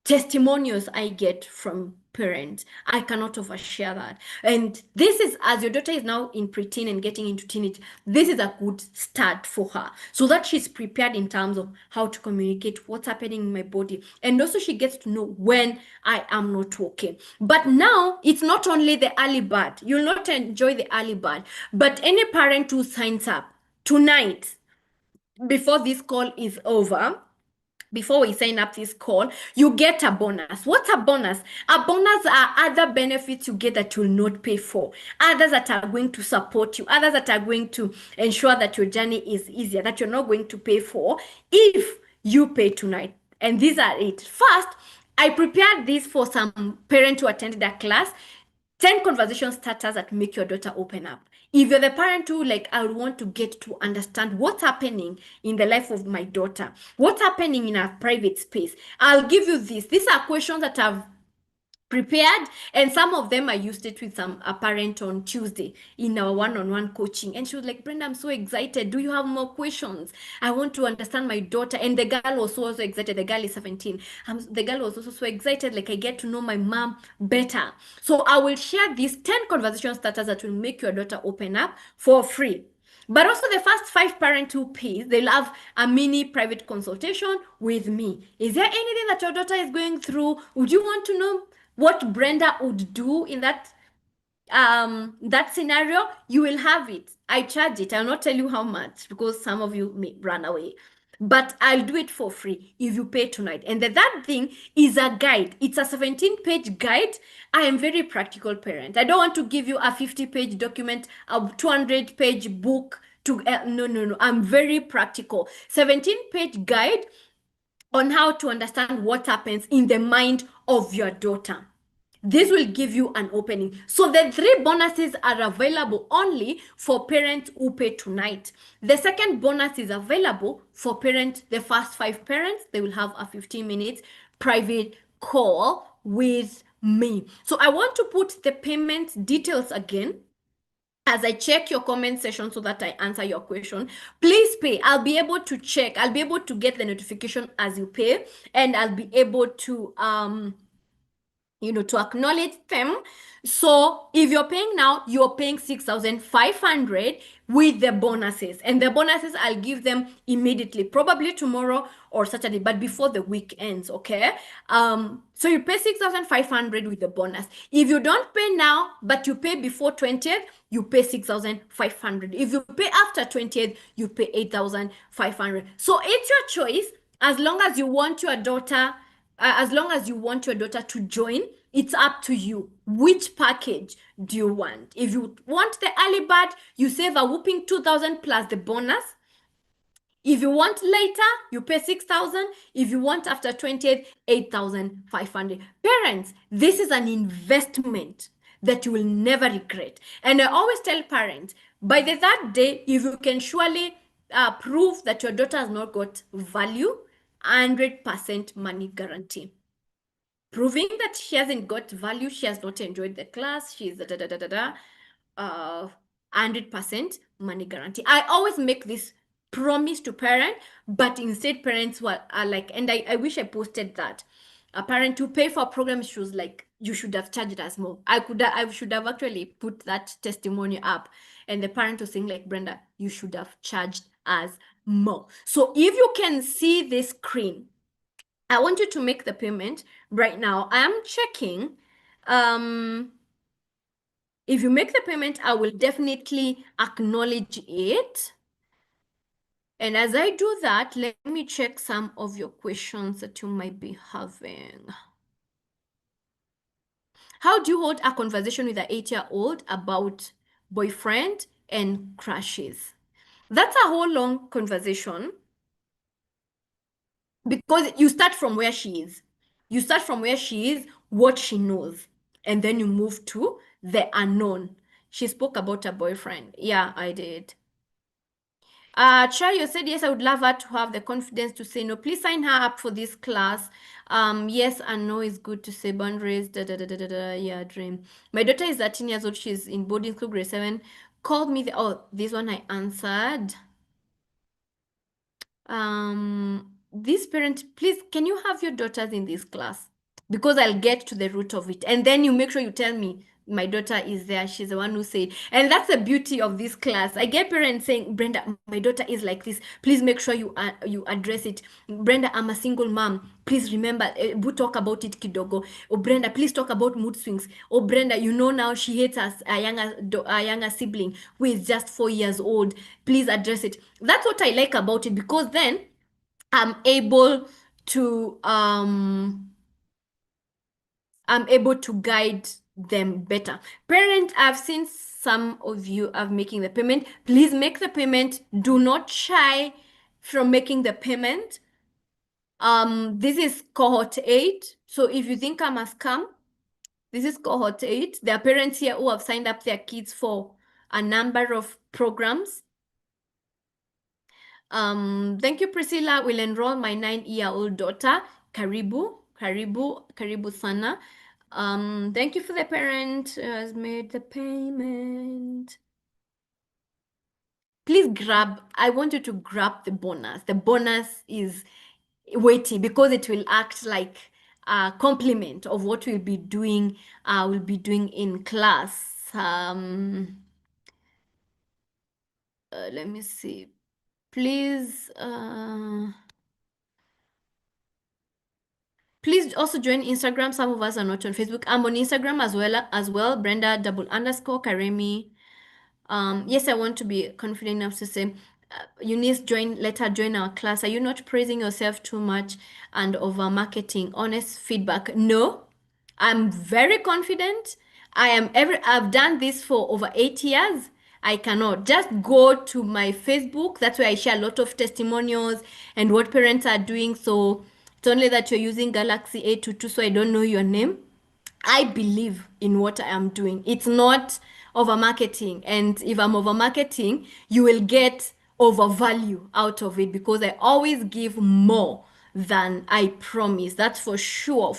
testimonials I get from parents. I cannot overshare that. And this is, as your daughter is now in preteen and getting into teenage, this is a good start for her, so that she's prepared in terms of how to communicate what's happening in my body. And also she gets to know when I am not okay. But now it's not only the early bird. You'll not enjoy the early bird, but any parent who signs up tonight, before this call is over, before we sign up this call, you get a bonus. What's a bonus? A bonus are other benefits you get that you'll not pay for. Others that are going to support you. Others that are going to ensure that your journey is easier, that you're not going to pay for if you pay tonight. And these are it. First, I prepared this for some parents who attended a class. 10 conversation starters that make your daughter open up. If you're the parent who, like, I would want to get to understand what's happening in the life of my daughter, what's happening in our private space, I'll give you this. These are questions that I've prepared, and some of them I used it with a parent on Tuesday in our one-on-one coaching, and she was like, Brenda, I'm so excited. Do you have more questions? I want to understand my daughter. And the girl was also excited. The girl is 17. The girl was also so excited, like, I get to know my mom better. So I will share these 10 conversation starters that will make your daughter open up for free. But also the first 5 parents who pays, they'll have a mini private consultation with me. Is there anything that your daughter is going through? Would you want to know what Brenda would do in that scenario? You will have it. I charge it. I'll not tell you how much because some of you may run away. But I'll do it for free if you pay tonight. And the third thing is a guide. It's a 17-page guide. I am very practical parent. I don't want to give you a 50-page document, a 200-page book to no. I'm very practical. 17-page guide on how to understand what happens in the mind of your daughter. This will give you an opening. So the 3 bonuses are available only for parents who pay tonight. The second bonus is available for parents, the first 5 parents. They will have a 15-minute private call with me. So I want to put the payment details again. as I check your comment section so that I answer your question, please pay. I'll be able to check. I'll be able to get the notification as you pay, and I'll be able to to acknowledge them. So if you're paying now, you're paying 6,500 with the bonuses. And the bonuses I'll give them immediately, probably tomorrow or Saturday, but before the week ends, okay? So you pay 6,500 with the bonus. If you don't pay now, but you pay before 20th, you pay 6,500. If you pay after 20th, you pay 8,500. So it's your choice as long as you want your daughter as long as you want your daughter to join, it's up to you. Which package do you want? If you want the early bird, you save a whooping 2,000 plus the bonus. If you want later, you pay 6,000. If you want after 20th, 8,500. Parents, this is an investment that you will never regret. And I always tell parents, by the third day, if you can surely prove that your daughter has not got value, 100% money guarantee. Proving that she hasn't got value, she has not enjoyed the class, she's da da da da da da. 100% money guarantee. I always make this promise to parent, but instead parents are like, and I wish I posted that. A parent to pay for a program, she was like, you should have charged us more. I should have actually put that testimony up. And the parent was saying like, Brenda, you should have charged us more. So if you can see this screen, I want you to make the payment right now. I am checking. If you make the payment, I will definitely acknowledge it. And as I do that, let me check some of your questions that you might be having. How do you hold a conversation with an 8-year-old about boyfriend and crushes? That's a whole long conversation because you start from where she is. You start from where she is, what she knows, and then you move to the unknown. She spoke about her boyfriend. Yeah, I did. Chayo said, yes, I would love her to have the confidence to say no. Please sign her up for this class. Yes and no is good to say boundaries. Da, da, da, da, da, da. Yeah, dream. My daughter is 13 years old. She's in boarding school, grade 7. Called me. This one I answered. This parent, please, can you have your daughters in this class? Because I'll get to the root of it. And then you make sure you tell me my daughter is there. She's the one who said. And that's the beauty of this class. I get parents saying, Brenda, my daughter is like this. Please make sure you address it. Brenda, I'm a single mom. Please remember, we talk about it kidogo. Oh, Brenda, please talk about mood swings. Oh, Brenda, you know now she hates us, a younger sibling who is just 4 years old. Please address it. That's what I like about it because then I'm able to guide them better. Parent, I've seen some of you are making the payment. Please make the payment. Do not shy from making the payment. This is cohort 8. So if you think I'm a scam, this is cohort 8. There are parents here who have signed up their kids for a number of programs. Thank you, Priscilla. Will enroll my 9-year-old daughter. Karibu, karibu, karibu sana. Thank you for the parent who has made the payment. Please I want you to grab the bonus. The bonus is weighty because it will act like a complement of what we'll be doing in class. Let me see. Please, please also join Instagram. Some of us are not on Facebook. I'm on Instagram as well. Brenda _Karemi. Yes, I want to be confident enough to say, Eunice, let her join our class. Are you not praising yourself too much and over marketing? Honest feedback. No, I'm very confident. I've done this for over 8 years. I cannot just go to my Facebook. That's where I share a lot of testimonials and what parents are doing. So it's only that you're using Galaxy A22, so I don't know your name. I believe in what I am doing. It's not over marketing. And if I'm over marketing, you will get overvalue out of it because I always give more than I promise. That's for sure,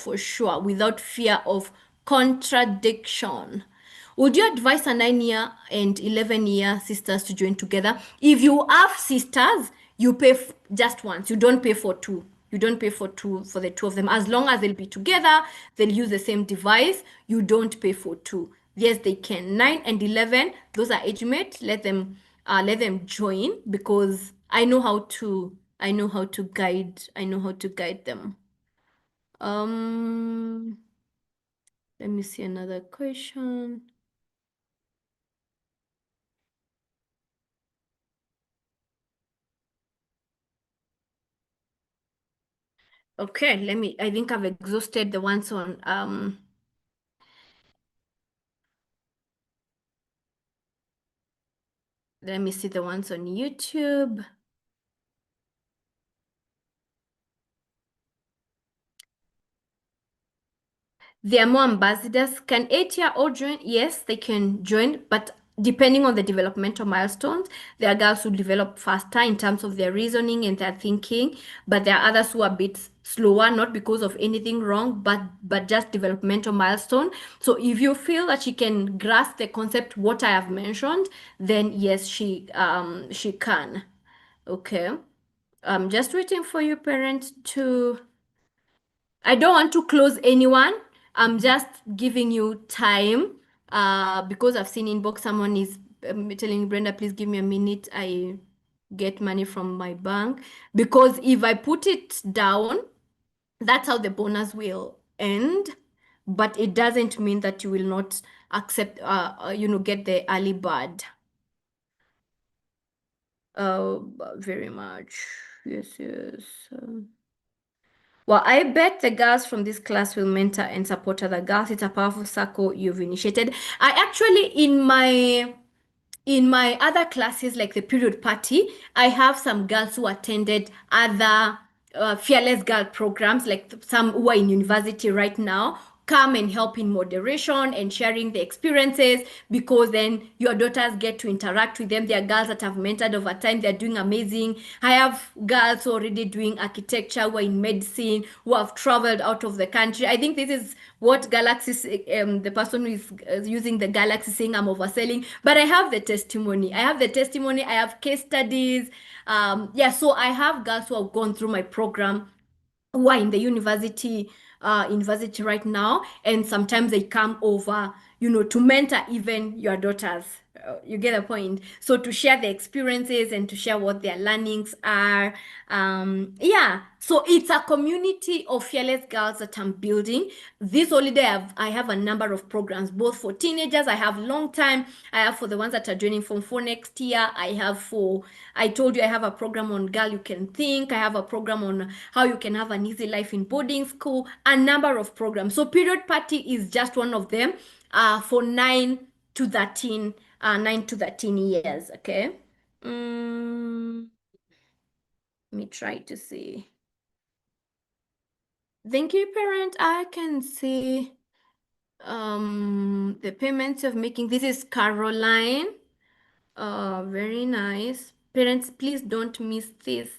without fear of contradiction. Would you advise a 9 year and 11 year sisters to join together? If you have sisters, you pay just once. You don't pay for two. You don't pay for two for the two of them. As long as they'll be together, they'll use the same device. You don't pay for two. Yes, they can. 9 and 11, those are age mate. Let them join because I know how to guide them. Um, Let me see another question. Okay, I think I've exhausted the ones on let me see the ones on YouTube. There are more ambassadors. Can 8 year old join? Yes, they can join, but depending on the developmental milestones, there are girls who develop faster in terms of their reasoning and their thinking, but there are others who are a bit slower, not because of anything wrong, but just developmental milestone. So if you feel that she can grasp the concept what I have mentioned, then yes, she can. Okay. I'm just waiting for you parents to I don't want to close anyone. I'm just giving you time because I've seen inbox someone is telling Brenda, please give me a minute. I get money from my bank because if I put it down, that's how the bonus will end. But it doesn't mean that you will not accept, get the early bird. Uh, very much. Yes, yes. Well, I bet the girls from this class will mentor and support other girls. It's a powerful circle you've initiated. I actually, in my other classes, like the period party, I have some girls who attended other fearless girl programs, like some who are in university right now, come and help in moderation and sharing the experiences because then your daughters get to interact with them. There are girls that have mentored over time. They're doing amazing. I have girls who are already doing architecture, who are in medicine, who have traveled out of the country. I think this is what Galaxy, the person who is using the Galaxy saying I'm overselling, but I have the testimony. I have the testimony. I have case studies. Yeah, so I have girls who have gone through my program who are in the university right now, and sometimes they come over, to mentor even your daughters. You get the point. So to share the experiences and to share what their learnings are. Yeah, so it's a community of fearless girls that I'm building. This holiday I have a number of programs, both for teenagers. I have long time. I have for the ones that are joining from for next year. I told you I have a program on Girl You Can Think. I have a program on how you can have an easy life in boarding school, a number of programs. So period party is just one of them for 9 to 13 years. Okay. Let me try to see. Thank you, parent. I can see the payments of making. This is Caroline. Very nice. Parents, please don't miss this.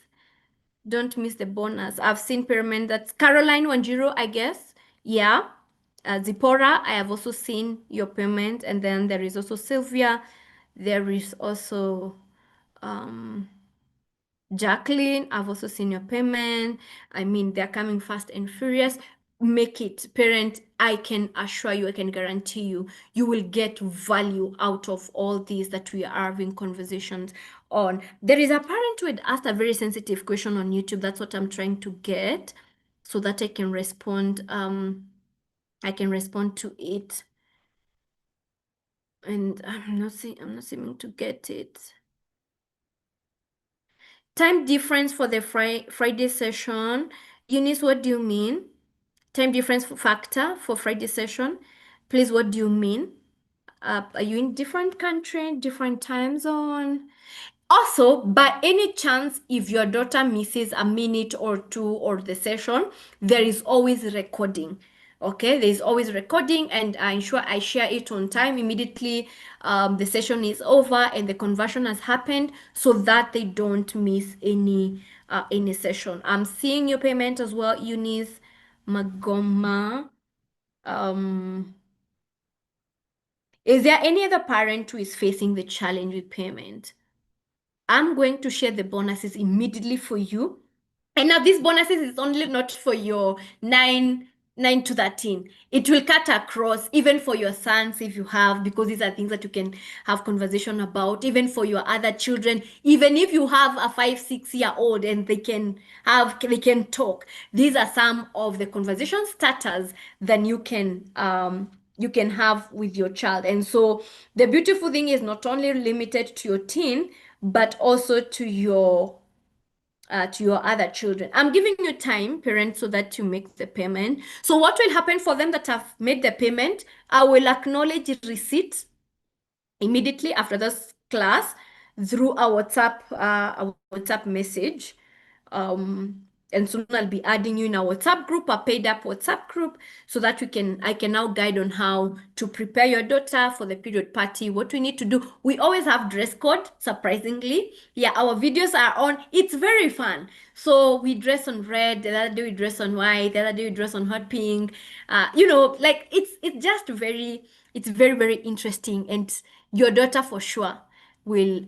Don't miss the bonus. I've seen payment that's Caroline 10, I guess. Yeah. Zipporah, I have also seen your payment. And then there is also Sylvia. There is also um Jacqueline, I've also seen your payment. I mean, they're coming fast and furious. Make it, parent. I can assure you, I can guarantee you, you will get value out of all these that we are having conversations on. There is a parent who had asked a very sensitive question on YouTube. That's what I'm trying to get so that I can respond. I can respond to it. And I'm not seeming to get it. Time difference for the Friday session. Eunice, what do you mean? Time difference factor for Friday session. Please, what do you mean? Are you in different country, different time zone? Also, by any chance, if your daughter misses a minute or two or the session, there is always recording. Okay, there is always recording, and I ensure I share it on time immediately. The session is over and the conversion has happened, so that they don't miss any session. I'm seeing your payment as well, Eunice Magoma. Um, Is there any other parent who is facing the challenge with payment? I'm going to share the bonuses immediately for you. And now these bonuses is only not for your 9 to 13. It will cut across even for your sons if you have, because these are things that you can have conversation about, even for your other children, even if you have a 5, 6 year old and they can talk. These are some of the conversation starters that you can have with your child. And so the beautiful thing is not only limited to your teen, but also to your other children. I'm giving you time, parents, so that you make the payment. So what will happen for them that have made the payment? I will acknowledge receipt immediately after this class through our WhatsApp message. And soon I'll be adding you in our WhatsApp group, a paid up WhatsApp group, so that I can now guide on how to prepare your daughter for the period party, what we need to do. We always have dress code, surprisingly. Yeah, our videos are on. It's very fun. So we dress on red, the other day we dress on white, the other day we dress on hot pink. Like it's just it's very, very interesting. And your daughter for sure will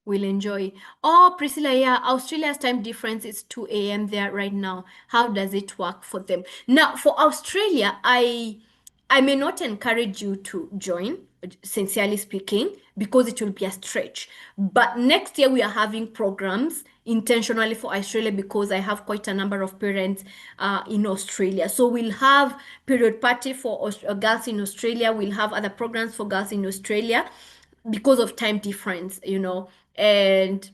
enjoy. Oh, Priscilla, yeah, Australia's time difference is 2 a.m. there right now. How does it work for them? Now, for Australia, I may not encourage you to join, sincerely speaking, because it will be a stretch. But next year we are having programs intentionally for Australia because I have quite a number of parents in Australia. So we'll have period party for girls in Australia. We'll have other programs for girls in Australia because of time difference, and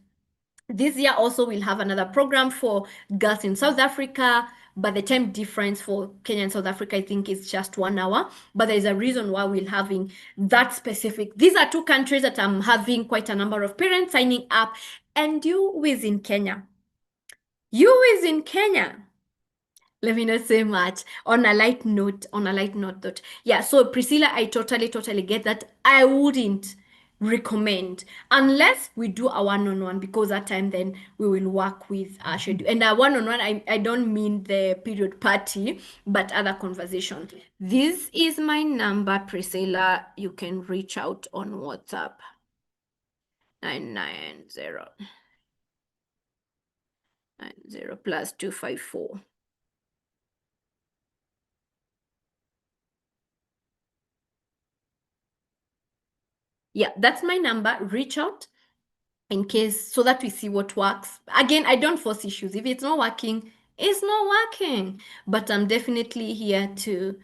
this year also we'll have another program for girls in South Africa, but the time difference for Kenya and South Africa, I think, is just 1 hour. But there's a reason why we're having that specific. These are two countries that I'm having quite a number of parents signing up. And you who is in Kenya? You who is in Kenya? Let me not say much. On a light note, that yeah. So Priscilla, I totally get that. I wouldn't recommend unless we do a one-on-one, because that time then we will work with our schedule. And a one-on-one, I don't mean the period party, but other conversation. This is my number, Priscilla. You can reach out on WhatsApp 990 plus 254. Yeah, that's my number. Reach out in case, so that we see what works. Again, I don't force issues. If it's not working, it's not working. But I'm definitely here to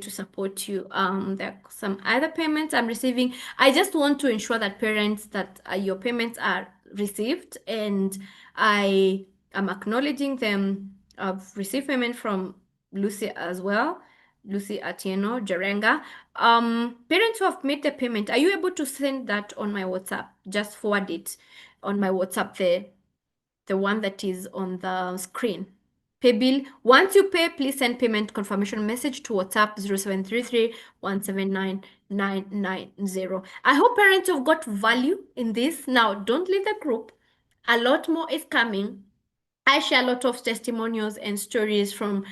support you. There are some other payments I'm receiving. I just want to ensure that parents that your payments are received, and I am acknowledging them. I've received payment from Lucy as well. Lucy Atieno Jarenga. Parents who have made the payment, are you able to send that on my WhatsApp? Just forward it on my WhatsApp, the one that is on the screen. Pay bill. Once you pay, please send payment confirmation message to WhatsApp 0733 179 990. I hope parents have got value in this. Now, don't leave the group. A lot more is coming. I share a lot of testimonials and stories from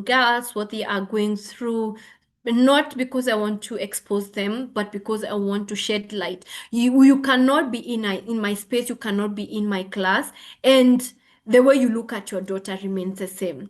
girls, what they are going through, not because I want to expose them, but because I want to shed light. You cannot be in my space, you cannot be in my class, and the way you look at your daughter remains the same.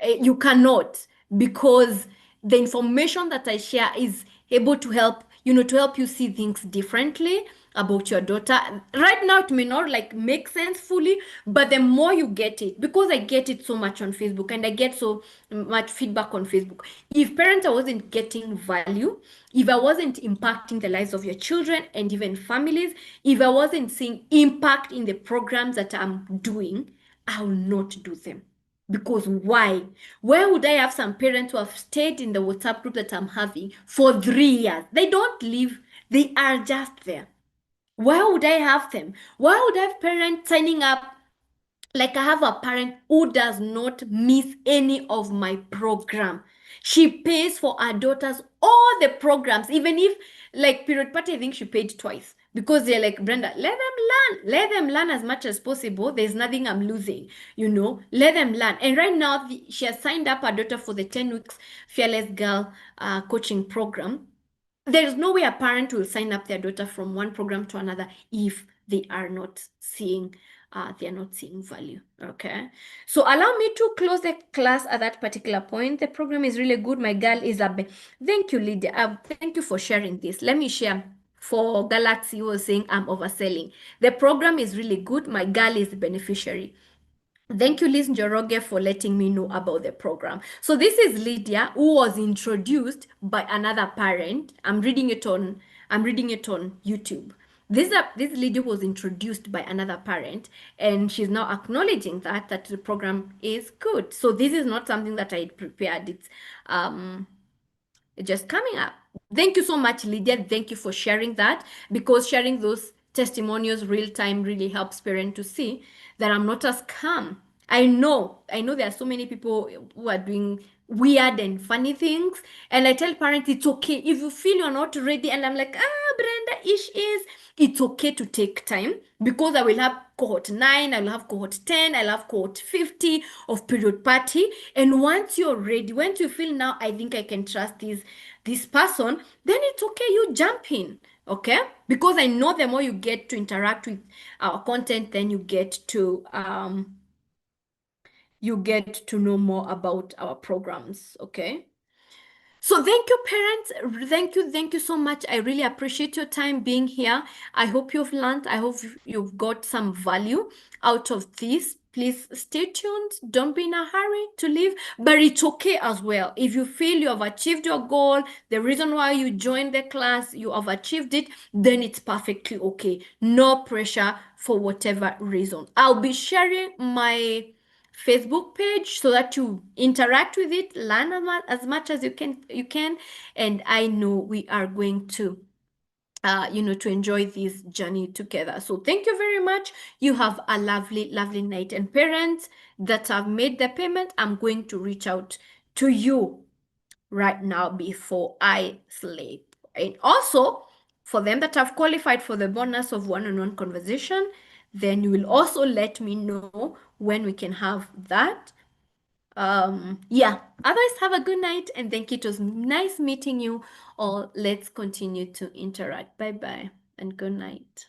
You cannot, because the information that I share is able to help, to help you see things differently about your daughter. Right now, it may not like make sense fully, but the more you get it, because I get it so much on Facebook and I get so much feedback on Facebook. If parents I wasn't getting value, if I wasn't impacting the lives of your children and even families, if I wasn't seeing impact in the programs that I'm doing, I will not do them. Because why? Why would I have some parents who have stayed in the WhatsApp group that I'm having for 3 years? They don't leave, they are just there. Why would I have them? Why would I have parents signing up? Like I have a parent who does not miss any of my program. She pays for her daughters all the programs, even if like period party, I think she paid twice. because they're like, Brenda, let them learn as much as possible. There's nothing I'm losing, let them learn. And right now, she has signed up her daughter for the 10 weeks Fearless Girl coaching program. There is no way a parent will sign up their daughter from one program to another if they are not seeing value. Okay. So allow me to close the class at that particular point. The program is really good. My girl Isabel. Thank you, Lydia. Thank you for sharing this. Let me share. For Galaxy who was saying I'm overselling. The program is really good. My girl is the beneficiary. Thank you, Liz Njoroge, for letting me know about the program. So this is Lydia, who was introduced by another parent. I'm reading it on YouTube. This lady was introduced by another parent, and she's now acknowledging that the program is good. So this is not something that I prepared. Um it's just coming up. Thank you so much, Lydia. Thank you for sharing that, because sharing those testimonials real time really helps parents to see that I'm not a scam. I know there are so many people who are doing weird and funny things. And I tell parents it's okay if you feel you're not ready. And I'm like, Brenda, it's okay to take time, because I will have cohort 9, I will have cohort 10, I'll have cohort 50 of period party. And once you're ready, once you feel now, I think I can trust this person, then it's okay, you jump in. Okay, because I know the more you get to interact with our content, then you get to know more about our programs. Okay. So thank you, parents. Thank you so much. I really appreciate your time being here. I hope you've learned. I hope you've got some value out of this. Please stay tuned. Don't be in a hurry to leave, but it's okay as well. If you feel you have achieved your goal, the reason why you joined the class, you have achieved it, then it's perfectly okay. No pressure for whatever reason. I'll be sharing my Facebook page so that you interact with it, learn as much as you can, and I know we are going to to enjoy this journey together. So thank you very much. You have a lovely, lovely night. And parents that have made the payment, I'm going to reach out to you right now before I sleep. And also, for them that have qualified for the bonus of one-on-one conversation, then you will also let me know when we can have that. Yeah, otherwise, have a good night and thank you. It was nice meeting you all. Let's continue to interact. Bye bye and good night.